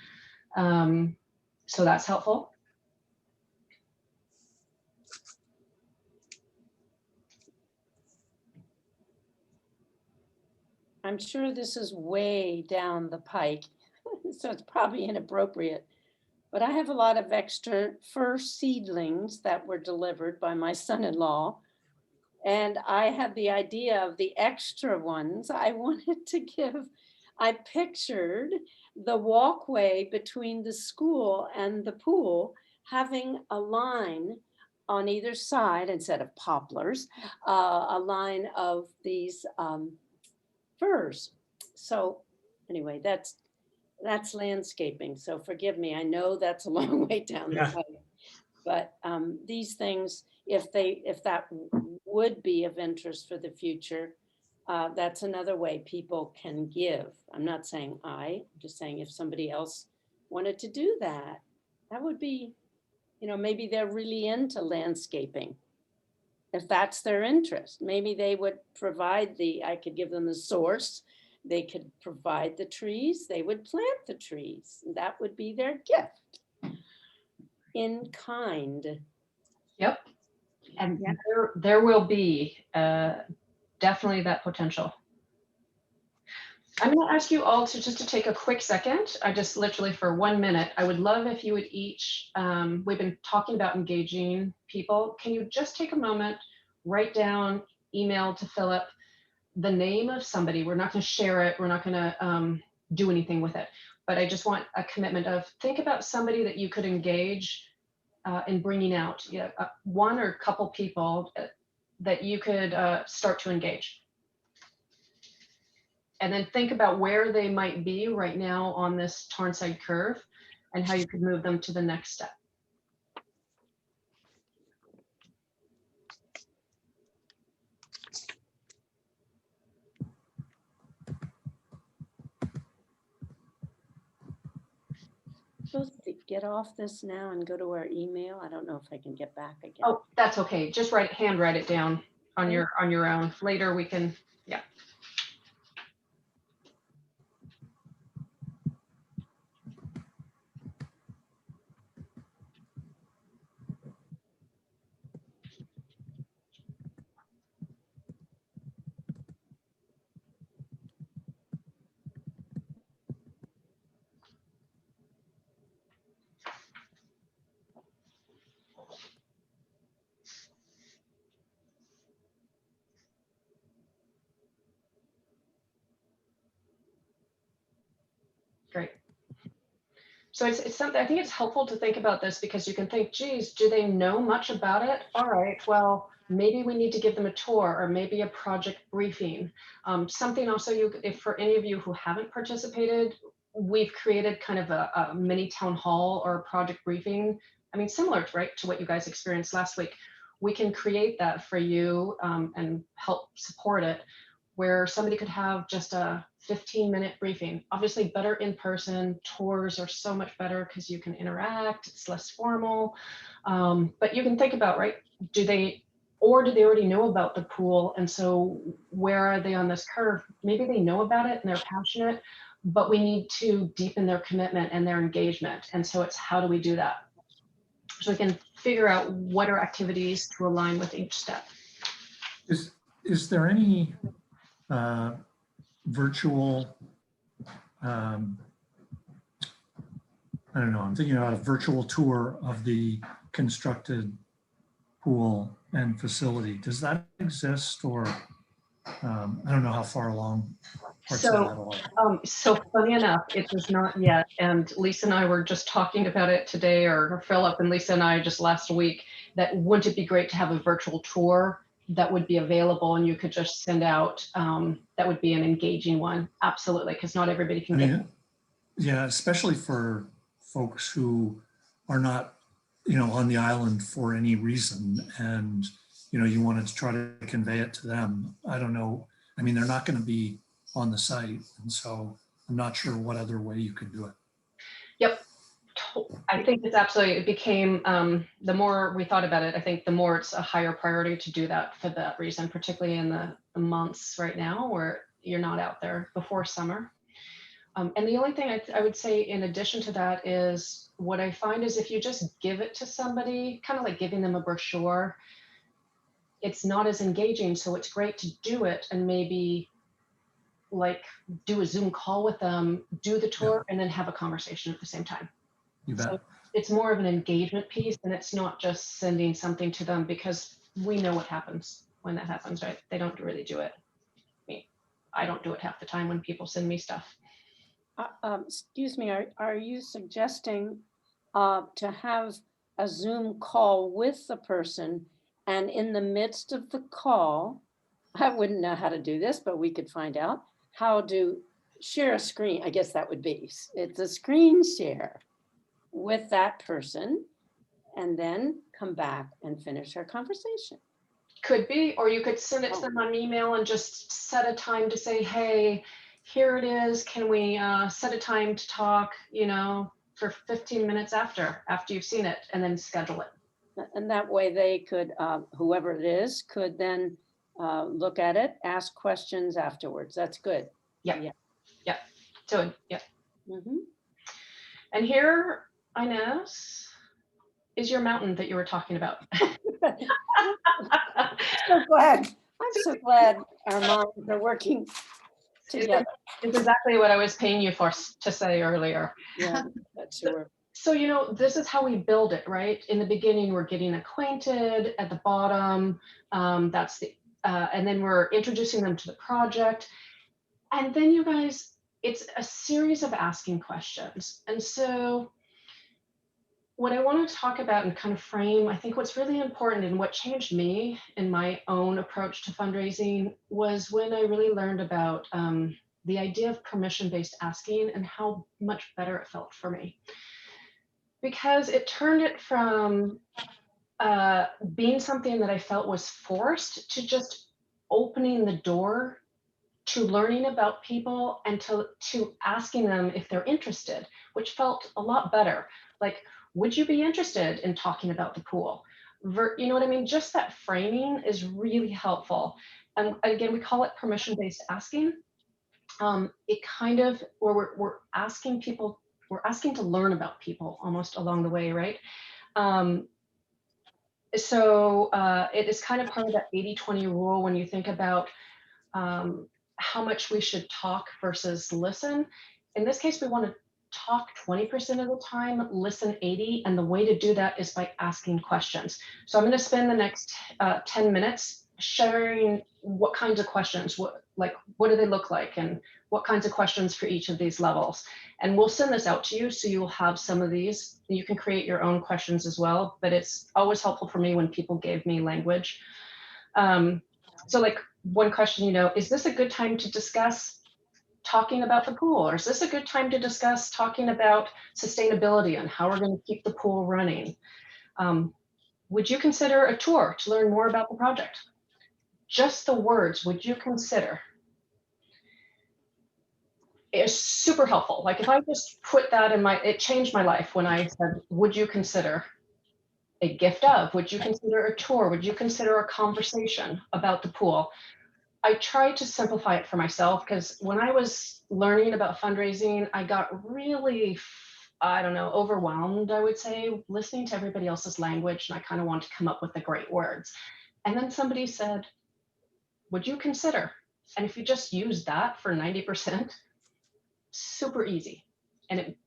So that's helpful. I'm sure this is way down the pike, so it's probably inappropriate. But I have a lot of extra fir seedlings that were delivered by my son-in-law. And I had the idea of the extra ones I wanted to give. I pictured the walkway between the school and the pool having a line on either side, instead of poplars, a line of these firs. So anyway, that's landscaping. So forgive me. I know that's a long way down the pipe, but these things, if that would be of interest for the future, that's another way people can give. I'm not saying I'm just saying if somebody else wanted to do that, that would be, you know, maybe they're really into landscaping. If that's their interest, maybe they would provide I could give them the source. They could provide the trees. They would plant the trees. That would be their gift in kind. Yep. And there will be definitely that potential. I'm going to ask you all to take a quick second. I just literally for 1 minute, I would love if you would each, we've been talking about engaging people. Can you just take a moment, write down, email to Philip, the name of somebody. We're not going to share it. We're not going to do anything with it. But I just want a commitment of think about somebody that you could engage in bringing out, one or a couple people that you could start to engage. And then think about where they might be right now on this Tarnside curve and how you could move them to the next step. Supposed to get off this now and go to our email. I don't know if I can get back again. Oh, that's okay. Just handwrite it down on your own. Later we can, yeah. Great. So it's something, I think it's helpful to think about this because you can think, geez, do they know much about it? All right, well, maybe we need to give them a tour or maybe a project briefing. Something also, if for any of you who haven't participated, we've created kind of a mini town hall or a project briefing. I mean, similar to what you guys experienced last week. We can create that for you and help support it, where somebody could have just a 15-minute briefing. Obviously better in person. Tours are so much better because you can interact, it's less formal. But you can think about, right, do they already know about the pool? And so where are they on this curve? Maybe they know about it and they're passionate, but we need to deepen their commitment and their engagement. And so it's how do we do that? So we can figure out what are activities to align with each step. Is there any virtual, I don't know, I'm thinking about a virtual tour of the constructed pool and facility. Does that exist or? I don't know how far along parts of that So, are. so funny enough, it is not yet. And Lisa and I were just talking about it today, or Philip and Lisa and I just last week, that wouldn't it be great to have a virtual tour that would be available and you could just send out, that would be an engaging one. Absolutely, because not everybody I can get. mean, yeah, especially for folks who are not, on the island for any reason, and you wanted to try to convey it to them. I don't know. I mean, they're not going to be on the site, and so I'm not sure what other way you could do it. Yep. I think it's absolutely, it became, the more we thought about it, I think the more it's a higher priority to do that for that reason, particularly in the months right now where you're not out there before summer. And the only thing I would say in addition to that is what I find is if you just give it to somebody, kind of like giving them a brochure, it's not as engaging. So it's great to do it and maybe like do a Zoom call with them, do the tour, and then have a conversation at the same time. You bet. So it's more of an engagement piece and it's not just sending something to them because we know what happens when that happens, right? They don't really do it. I don't do it half the time when people send me stuff. Excuse me, are you suggesting to have a Zoom call with the person, and in the midst of the call, I wouldn't know how to do this, but we could find out how to share a screen. I guess that would be, it's a screen share with that person, and then come back and finish our conversation. Could be, or you could send it to them on email and just set a time to say, hey, here it is. Can we set a time to talk, for 15 minutes after you've seen it, and then schedule it. And that way they could, whoever it is, could then look at it, ask questions afterwards. That's good. Yeah. So, yeah. Mm-hmm. And here, Inez, is your mountain that you were talking about. So glad. I'm so glad our minds are working together. It's exactly what I was paying you for to say earlier. Yeah, that's sure. So, this is how we build it, right? In the beginning, we're getting acquainted. At the bottom, that's the, and then we're introducing them to the project. And then you guys, it's a series of asking questions. And so what I want to talk about and kind of frame, I think what's really important and what changed me in my own approach to fundraising was when I really learned about the idea of permission-based asking and how much better it felt for me. Because it turned it from being something that I felt was forced to just opening the door to learning about people and to asking them if they're interested, which felt a lot better. Like, would you be interested in talking about the pool? You know what I mean? Just that framing is really helpful. And again, we call it permission-based asking. It kind of, where we're asking people, we're asking to learn about people almost along the way, right? So it is kind of part of that 80-20 rule when you think about how much we should talk versus listen. In this case, we want to talk 20% of the time, listen 80, and the way to do that is by asking questions. So I'm going to spend the next 10 minutes sharing what kinds of questions, what do they look like, and what kinds of questions for each of these levels. And we'll send this out to you, so you'll have some of these. You can create your own questions as well, but it's always helpful for me when people gave me language. So like one question, is this a good time to discuss talking about the pool? Or is this a good time to discuss talking about sustainability and how we're going to keep the pool running? Would you consider a tour to learn more about the project? Just the words, would you consider? It's super helpful. Like if I just put that in it changed my life when I said, would you consider a gift of? Would you consider a tour? Would you consider a conversation about the pool? I tried to simplify it for myself because when I was learning about fundraising, I got really, overwhelmed, I would say, listening to everybody else's language. And I kind of wanted to come up with the great words. And then somebody said, would you consider? And if you just use that for 90%, super easy. And it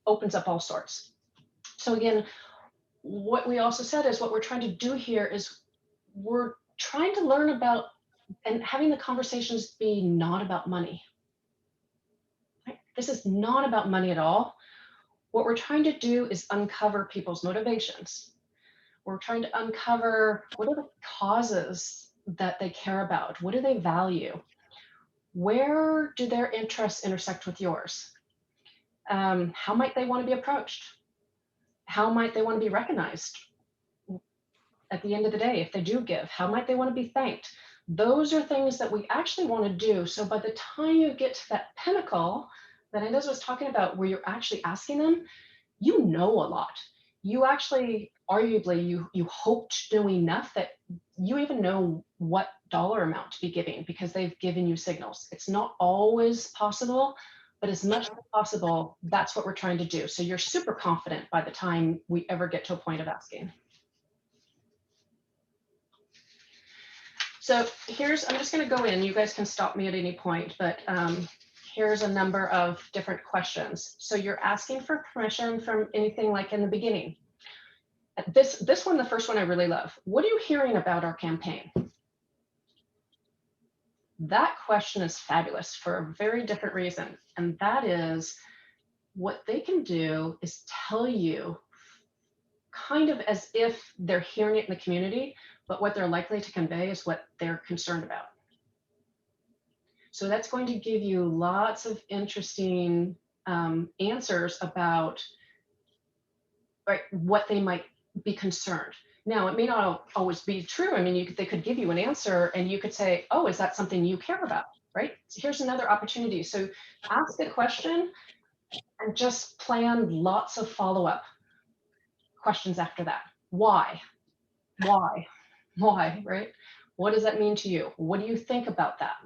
opens up all sorts. So again, what we also said is what we're trying to do here is we're trying to learn about and having the conversations be not about money. Right? This is not about money at all. What we're trying to do is uncover people's motivations. We're trying to uncover what are the causes that they care about? What do they value? Where do their interests intersect with yours? How might they want to be approached? How might they want to be recognized at the end of the day if they do give? How might they want to be thanked? Those are things that we actually want to do. So by the time you get to that pinnacle that Inez was talking about, where you're actually asking them, you know a lot. You actually, arguably, you hope to know enough that you even know what dollar amount to be giving because they've given you signals. It's not always possible, but as much as possible, that's what we're trying to do. So you're super confident by the time we ever get to a point of asking. So here's, I'm just going to go in. You guys can stop me at any point, but here's a number of different questions. So you're asking for permission from anything like in the beginning. This one, the first one I really love. What are you hearing about our campaign? That question is fabulous for a very different reason. And that is what they can do is tell you kind of as if they're hearing it in the community, but what they're likely to convey is what they're concerned about. So that's going to give you lots of interesting answers about what they might be concerned. Now, it may not always be true. I mean, they could give you an answer and you could say, oh, is that something you care about, right? So here's another opportunity. So ask a question and just plan lots of follow-up questions after that. Why? Why? Why, right? What does that mean to you? What do you think about that?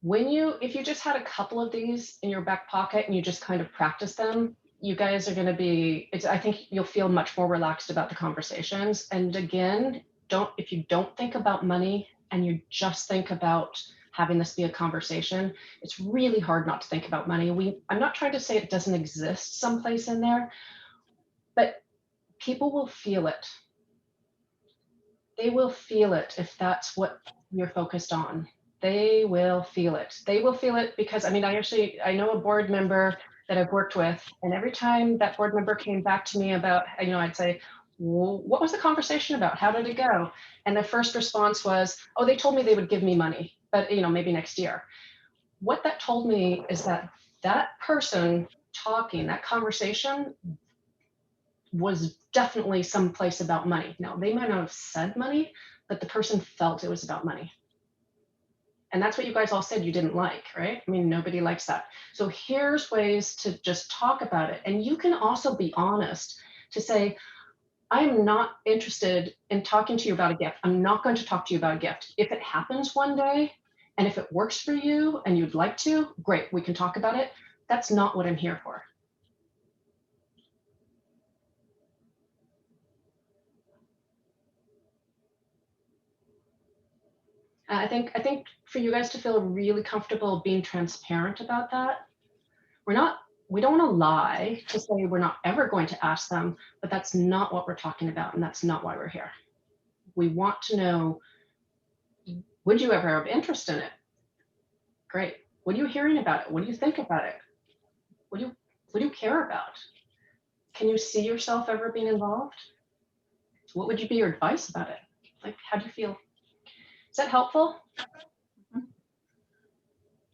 If you just had a couple of these in your back pocket and you just kind of practice them, you guys are going to be, I think you'll feel much more relaxed about the conversations. And again, if you don't think about money and you just think about having this be a conversation, it's really hard not to think about money. I'm not trying to say it doesn't exist someplace in there, but people will feel it. They will feel it if that's what you're focused on. They will feel it. They will feel it because, I mean, I know a board member that I've worked with, and every time that board member came back to me about, I'd say, well, what was the conversation about? How did it go? And the first response was, oh, they told me they would give me money, but maybe next year. What that told me is that person talking, that conversation was definitely someplace about money. Now, they might not have said money, but the person felt it was about money. And that's what you guys all said you didn't like, right? I mean, nobody likes that. So here's ways to just talk about it. And you can also be honest to say, I'm not interested in talking to you about a gift. I'm not going to talk to you about a gift. If it happens one day, and if it works for you and you'd like to, great, we can talk about it. That's not what I'm here for. I think for you guys to feel really comfortable being transparent about that, we don't want to lie to say we're not ever going to ask them, but that's not what we're talking about, and that's not why we're here. We want to know, would you ever have interest in it? Great. What are you hearing about it? What do you think about it? What do you care about? Can you see yourself ever being involved? What would be your advice about it? Like, how do you feel? Is that helpful?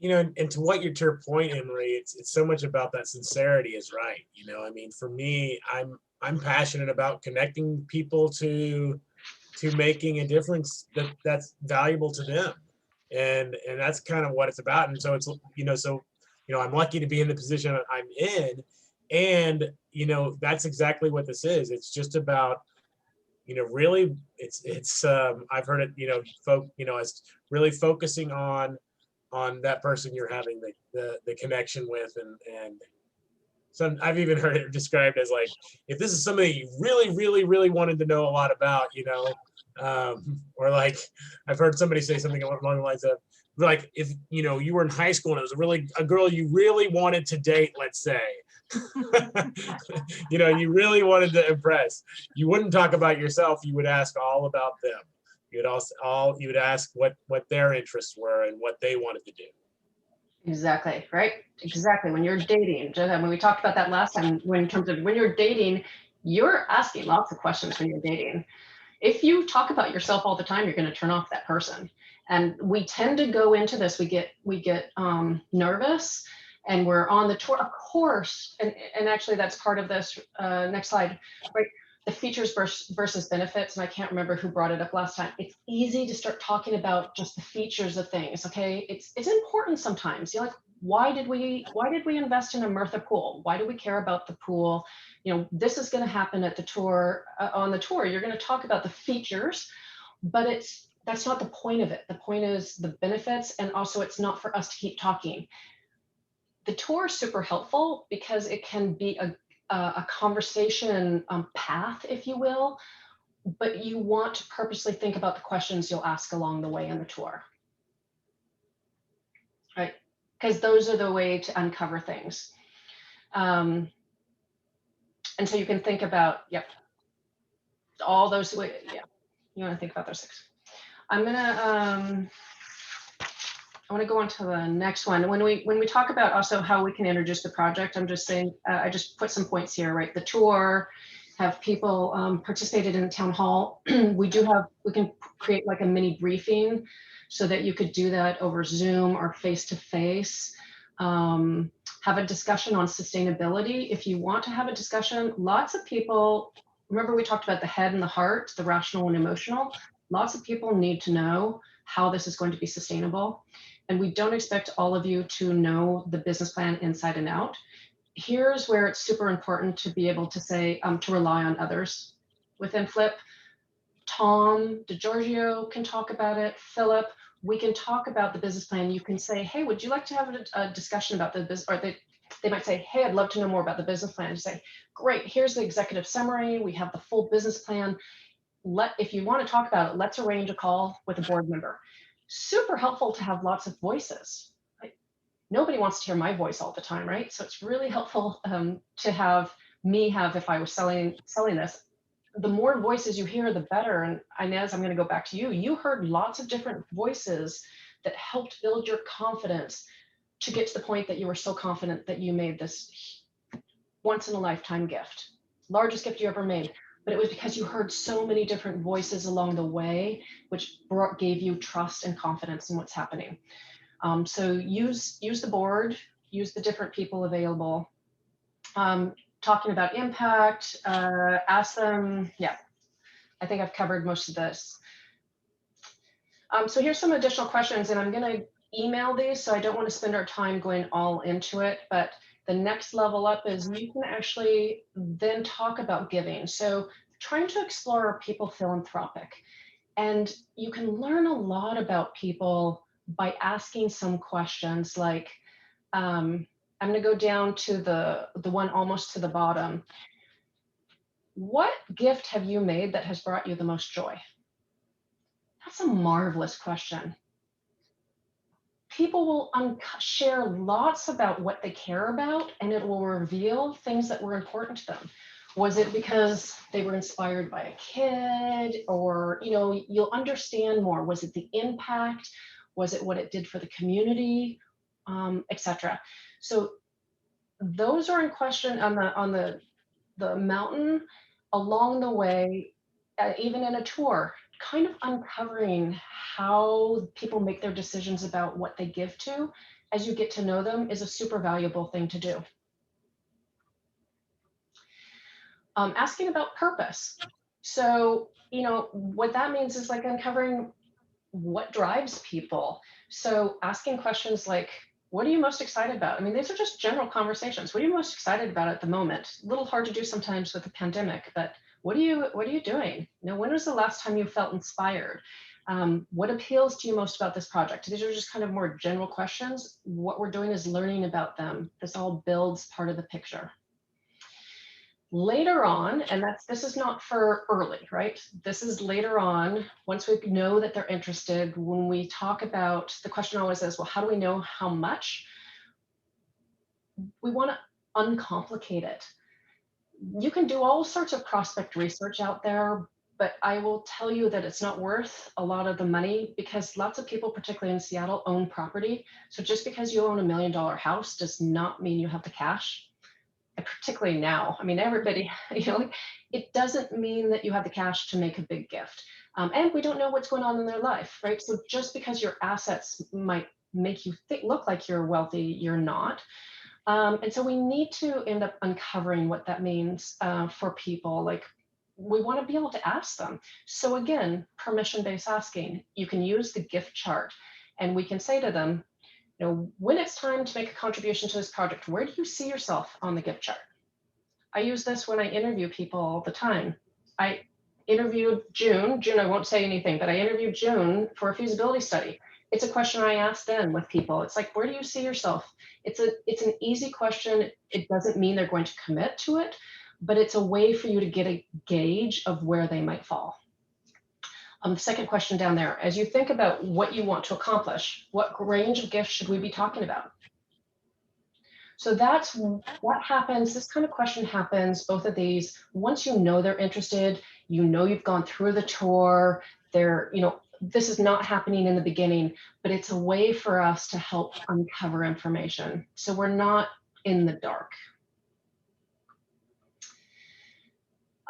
And to your point, Emery, it's so much about that sincerity is right. I mean, for me, I'm passionate about connecting people to making a difference that's valuable to them. And that's kind of what it's about. And so I'm lucky to be in the position I'm in. And, that's exactly what this is. It's just about, really, it's I've heard it, as really focusing on that person you're having the connection with. And some, I've even heard it described as like, if this is somebody you really, really, really wanted to know a lot about, or like, I've heard somebody say something along the lines of, like, if you were in high school and it was a girl you really wanted to date, let's say, You know, you really wanted to impress. You wouldn't talk about yourself. You would ask all about them. You would ask what their interests were and what they wanted to do. Exactly, right? Exactly. When you're dating, when we talked about that last time, in terms of when you're dating, you're asking lots of questions when you're dating. If you talk about yourself all the time, you're going to turn off that person. And we tend to go into this, we get nervous, and we're on the tour, of course. And actually that's part of this, next slide, right? The features versus benefits. And I can't remember who brought it up last time. It's easy to start talking about just the features of things. Okay. It's important sometimes. You're like, why did we invest in a Mirtha pool? Why do we care about the pool? You know, this is going to happen at the tour, on the tour. You're going to talk about the features, but that's not the point of it. The point is the benefits. And also it's not for us to keep talking. The tour is super helpful because it can be a conversation path, if you will, but you want to purposely think about the questions you'll ask along the way on the tour, right? Because those are the way to uncover things. And so you can think about, yep, all those, yeah, you want to think about those things. I'm gonna, I want to go on to the next one. When we talk about also how we can introduce the project, I'm just saying, I just put some points here, right? The tour, have people participated in the town hall. We can create like a mini briefing so that you could do that over Zoom or face-to-face. Have a discussion on sustainability. If you want to have a discussion, lots of people, remember we talked about the head and the heart, the rational and emotional. Lots of people need to know how this is going to be sustainable. And we don't expect all of you to know the business plan inside and out. Here's where it's super important to be able to say, to rely on others within Flip. Tom DeGiorgio can talk about it. Philip, we can talk about the business plan. You can say, hey, would you like to have a discussion about the business? Or they might say, hey, I'd love to know more about the business plan. You say, great, here's the executive summary. We have the full business plan. If you want to talk about it, let's arrange a call with a board member. Super helpful to have lots of voices. Right? Nobody wants to hear my voice all the time, right? So it's really helpful to have me if I was selling this. The more voices you hear, the better. And Inez, I'm going to go back to you. You heard lots of different voices that helped build your confidence to get to the point that you were so confident that you made this once in a lifetime gift, largest gift you ever made. But it was because you heard so many different voices along the way, which gave you trust and confidence in what's happening. So use the board, use the different people available. Talking about impact, ask them, yeah, I think I've covered most of this. So here's some additional questions, and I'm gonna email these, so I don't want to spend our time going all into it, but the next level up is you can actually then talk about giving. So trying to explore, are people philanthropic? And you can learn a lot about people by asking some questions like, I'm going to go down to the one almost to the bottom. What gift have you made that has brought you the most joy? That's a marvelous question. People will share lots about what they care about, and it will reveal things that were important to them. Was it because they were inspired by a kid, or, you know, you'll understand more. Was it the impact? Was it what it did for the community, etc. So those are in question on the mountain along the way, even in a tour, kind of uncovering how people make their decisions about what they give to as you get to know them is a super valuable thing to do. Asking about purpose. So, you know, what that means is like uncovering what drives people. So asking questions like, what are you most excited about? I mean, these are just general conversations. What are you most excited about at the moment? A little hard to do sometimes with the pandemic, but what are you doing? You know, when was the last time you felt inspired? What appeals to you most about this project? These are just kind of more general questions. What we're doing is learning about them. This all builds part of the picture. Later on, and this is not for early, right? This is later on, once we know that they're interested, when we talk about, the question always is, well, how do we know how much? We want to uncomplicate it. You can do all sorts of prospect research out there, but I will tell you that it's not worth a lot of the money because lots of people, particularly in Seattle, own property. So just because you own $1 million house does not mean you have the cash. And particularly now, I mean, everybody, it doesn't mean that you have the cash to make a big gift. And we don't know what's going on in their life, right? So just because your assets might make you look like you're wealthy, you're not. And so we need to end up uncovering what that means for people. Like, we want to be able to ask them. So again, permission-based asking. You can use the gift chart, and we can say to them, when it's time to make a contribution to this project, where do you see yourself on the gift chart? I use this when I interview people all the time. I interviewed June, I won't say anything, but I interviewed June for a feasibility study. It's a question I ask then with people. It's like, where do you see yourself? It's an easy question. It doesn't mean they're going to commit to it, but it's a way for you to get a gauge of where they might fall. The second question down there, as you think about what you want to accomplish, what range of gifts should we be talking about? So that's what happens. This kind of question happens, both of these, once you know they're interested, you've gone through the tour, this is not happening in the beginning, but it's a way for us to help uncover information. So we're not in the dark.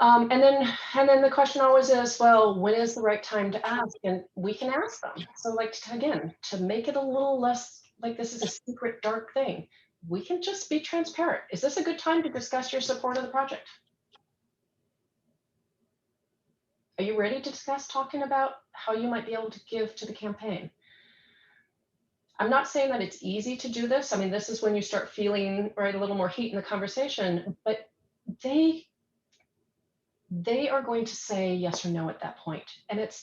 And then the question always is, well, when is the right time to ask? And we can ask them. So like, again, to make it a little less like this is a secret dark thing, we can just be transparent. Is this a good time to discuss your support of the project? Are you ready to discuss talking about how you might be able to give to the campaign? I'm not saying that it's easy to do this. I mean, this is when you start feeling, right, a little more heat in the conversation, but they are going to say yes or no at that point. And it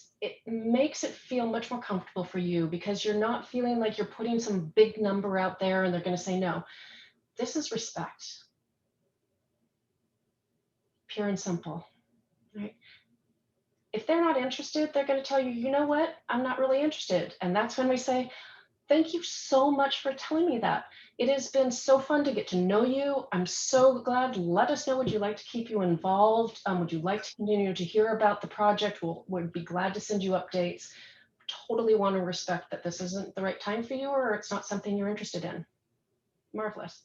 makes it feel much more comfortable for you because you're not feeling like you're putting some big number out there and they're going to say no. This is respect. Pure and simple, right? If they're not interested, they're going to tell you, you know what, I'm not really interested. And that's when we say, thank you so much for telling me that. It has been so fun to get to know you. I'm so glad. Let us know, would you like to keep you involved? Would you like to continue to hear about the project? We'd be glad to send you updates. Totally want to respect that this isn't the right time for you or it's not something you're interested in. Marvelous.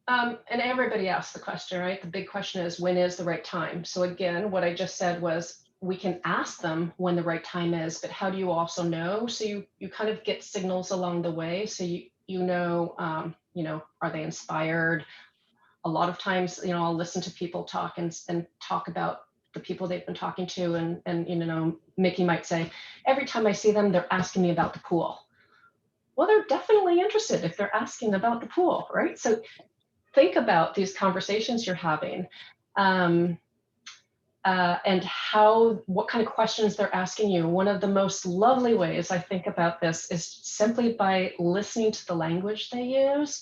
And everybody asks the question, right? The big question is, when is the right time? So again, what I just said was, we can ask them when the right time is, but how do you also know? So you kind of get signals along the way. So you know, are they inspired? A lot of times, I'll listen to people talk and talk about the people they've been talking to, and Mickey might say, every time I see them, they're asking me about the pool. Well, they're definitely interested if they're asking about the pool, right? So think about these conversations you're having. And what kind of questions they're asking you. One of the most lovely ways I think about this is simply by listening to the language they use.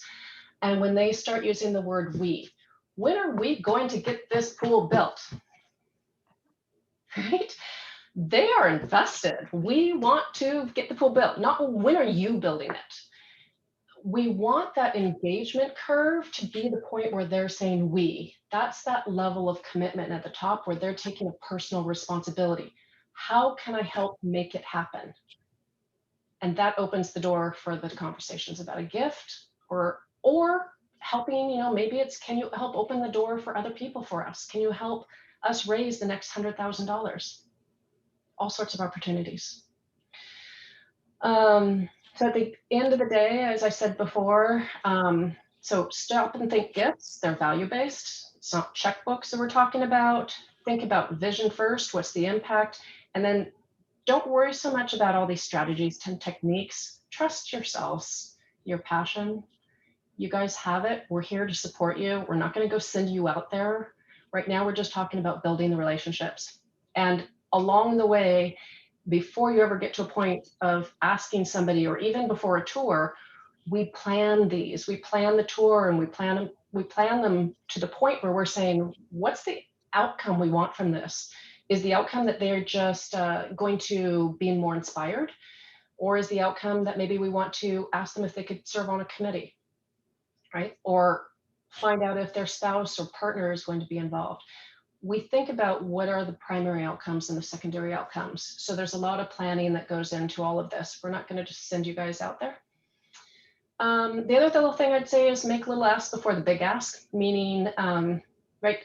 And when they start using the word we, when are we going to get this pool built? Right? They are invested. We want to get the pool built, not when are you building it? We want that engagement curve to be the point where they're saying we. That's that level of commitment at the top where they're taking a personal responsibility. How can I help make it happen? And that opens the door for the conversations about a gift or helping, maybe it's, can you help open the door for other people for us? Can you help us raise the next $100,000? All sorts of opportunities. So at the end of the day, as I said before, so stop and think gifts, they're value-based. It's not checkbooks that we're talking about. Think about vision first, what's the impact? And then don't worry so much about all these strategies and techniques. Trust yourselves, your passion. You guys have it. We're here to support you. We're not going to go send you out there. Right now, we're just talking about building the relationships. And along the way, before you ever get to a point of asking somebody, or even before a tour, we plan these. We plan the tour and we plan them to the point where we're saying, what's the outcome we want from this? Is the outcome that they're just going to be more inspired? Or is the outcome that maybe we want to ask them if they could serve on a committee, right? Or find out if their spouse or partner is going to be involved. We think about what are the primary outcomes and the secondary outcomes. So there's a lot of planning that goes into all of this. We're not going to just send you guys out there. The other little thing I'd say is make a little ask before the big ask, meaning, right,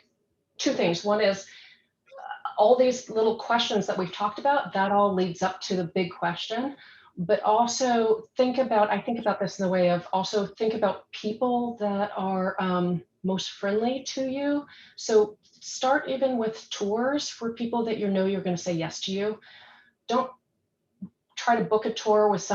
two things. One is all these little questions that we've talked about, that all leads up to the big question. But also think about, I think about this in the way of also think about people that are most friendly to you. So start even with tours for people that you know you're going to say yes to you. Don't try to book a tour with somebody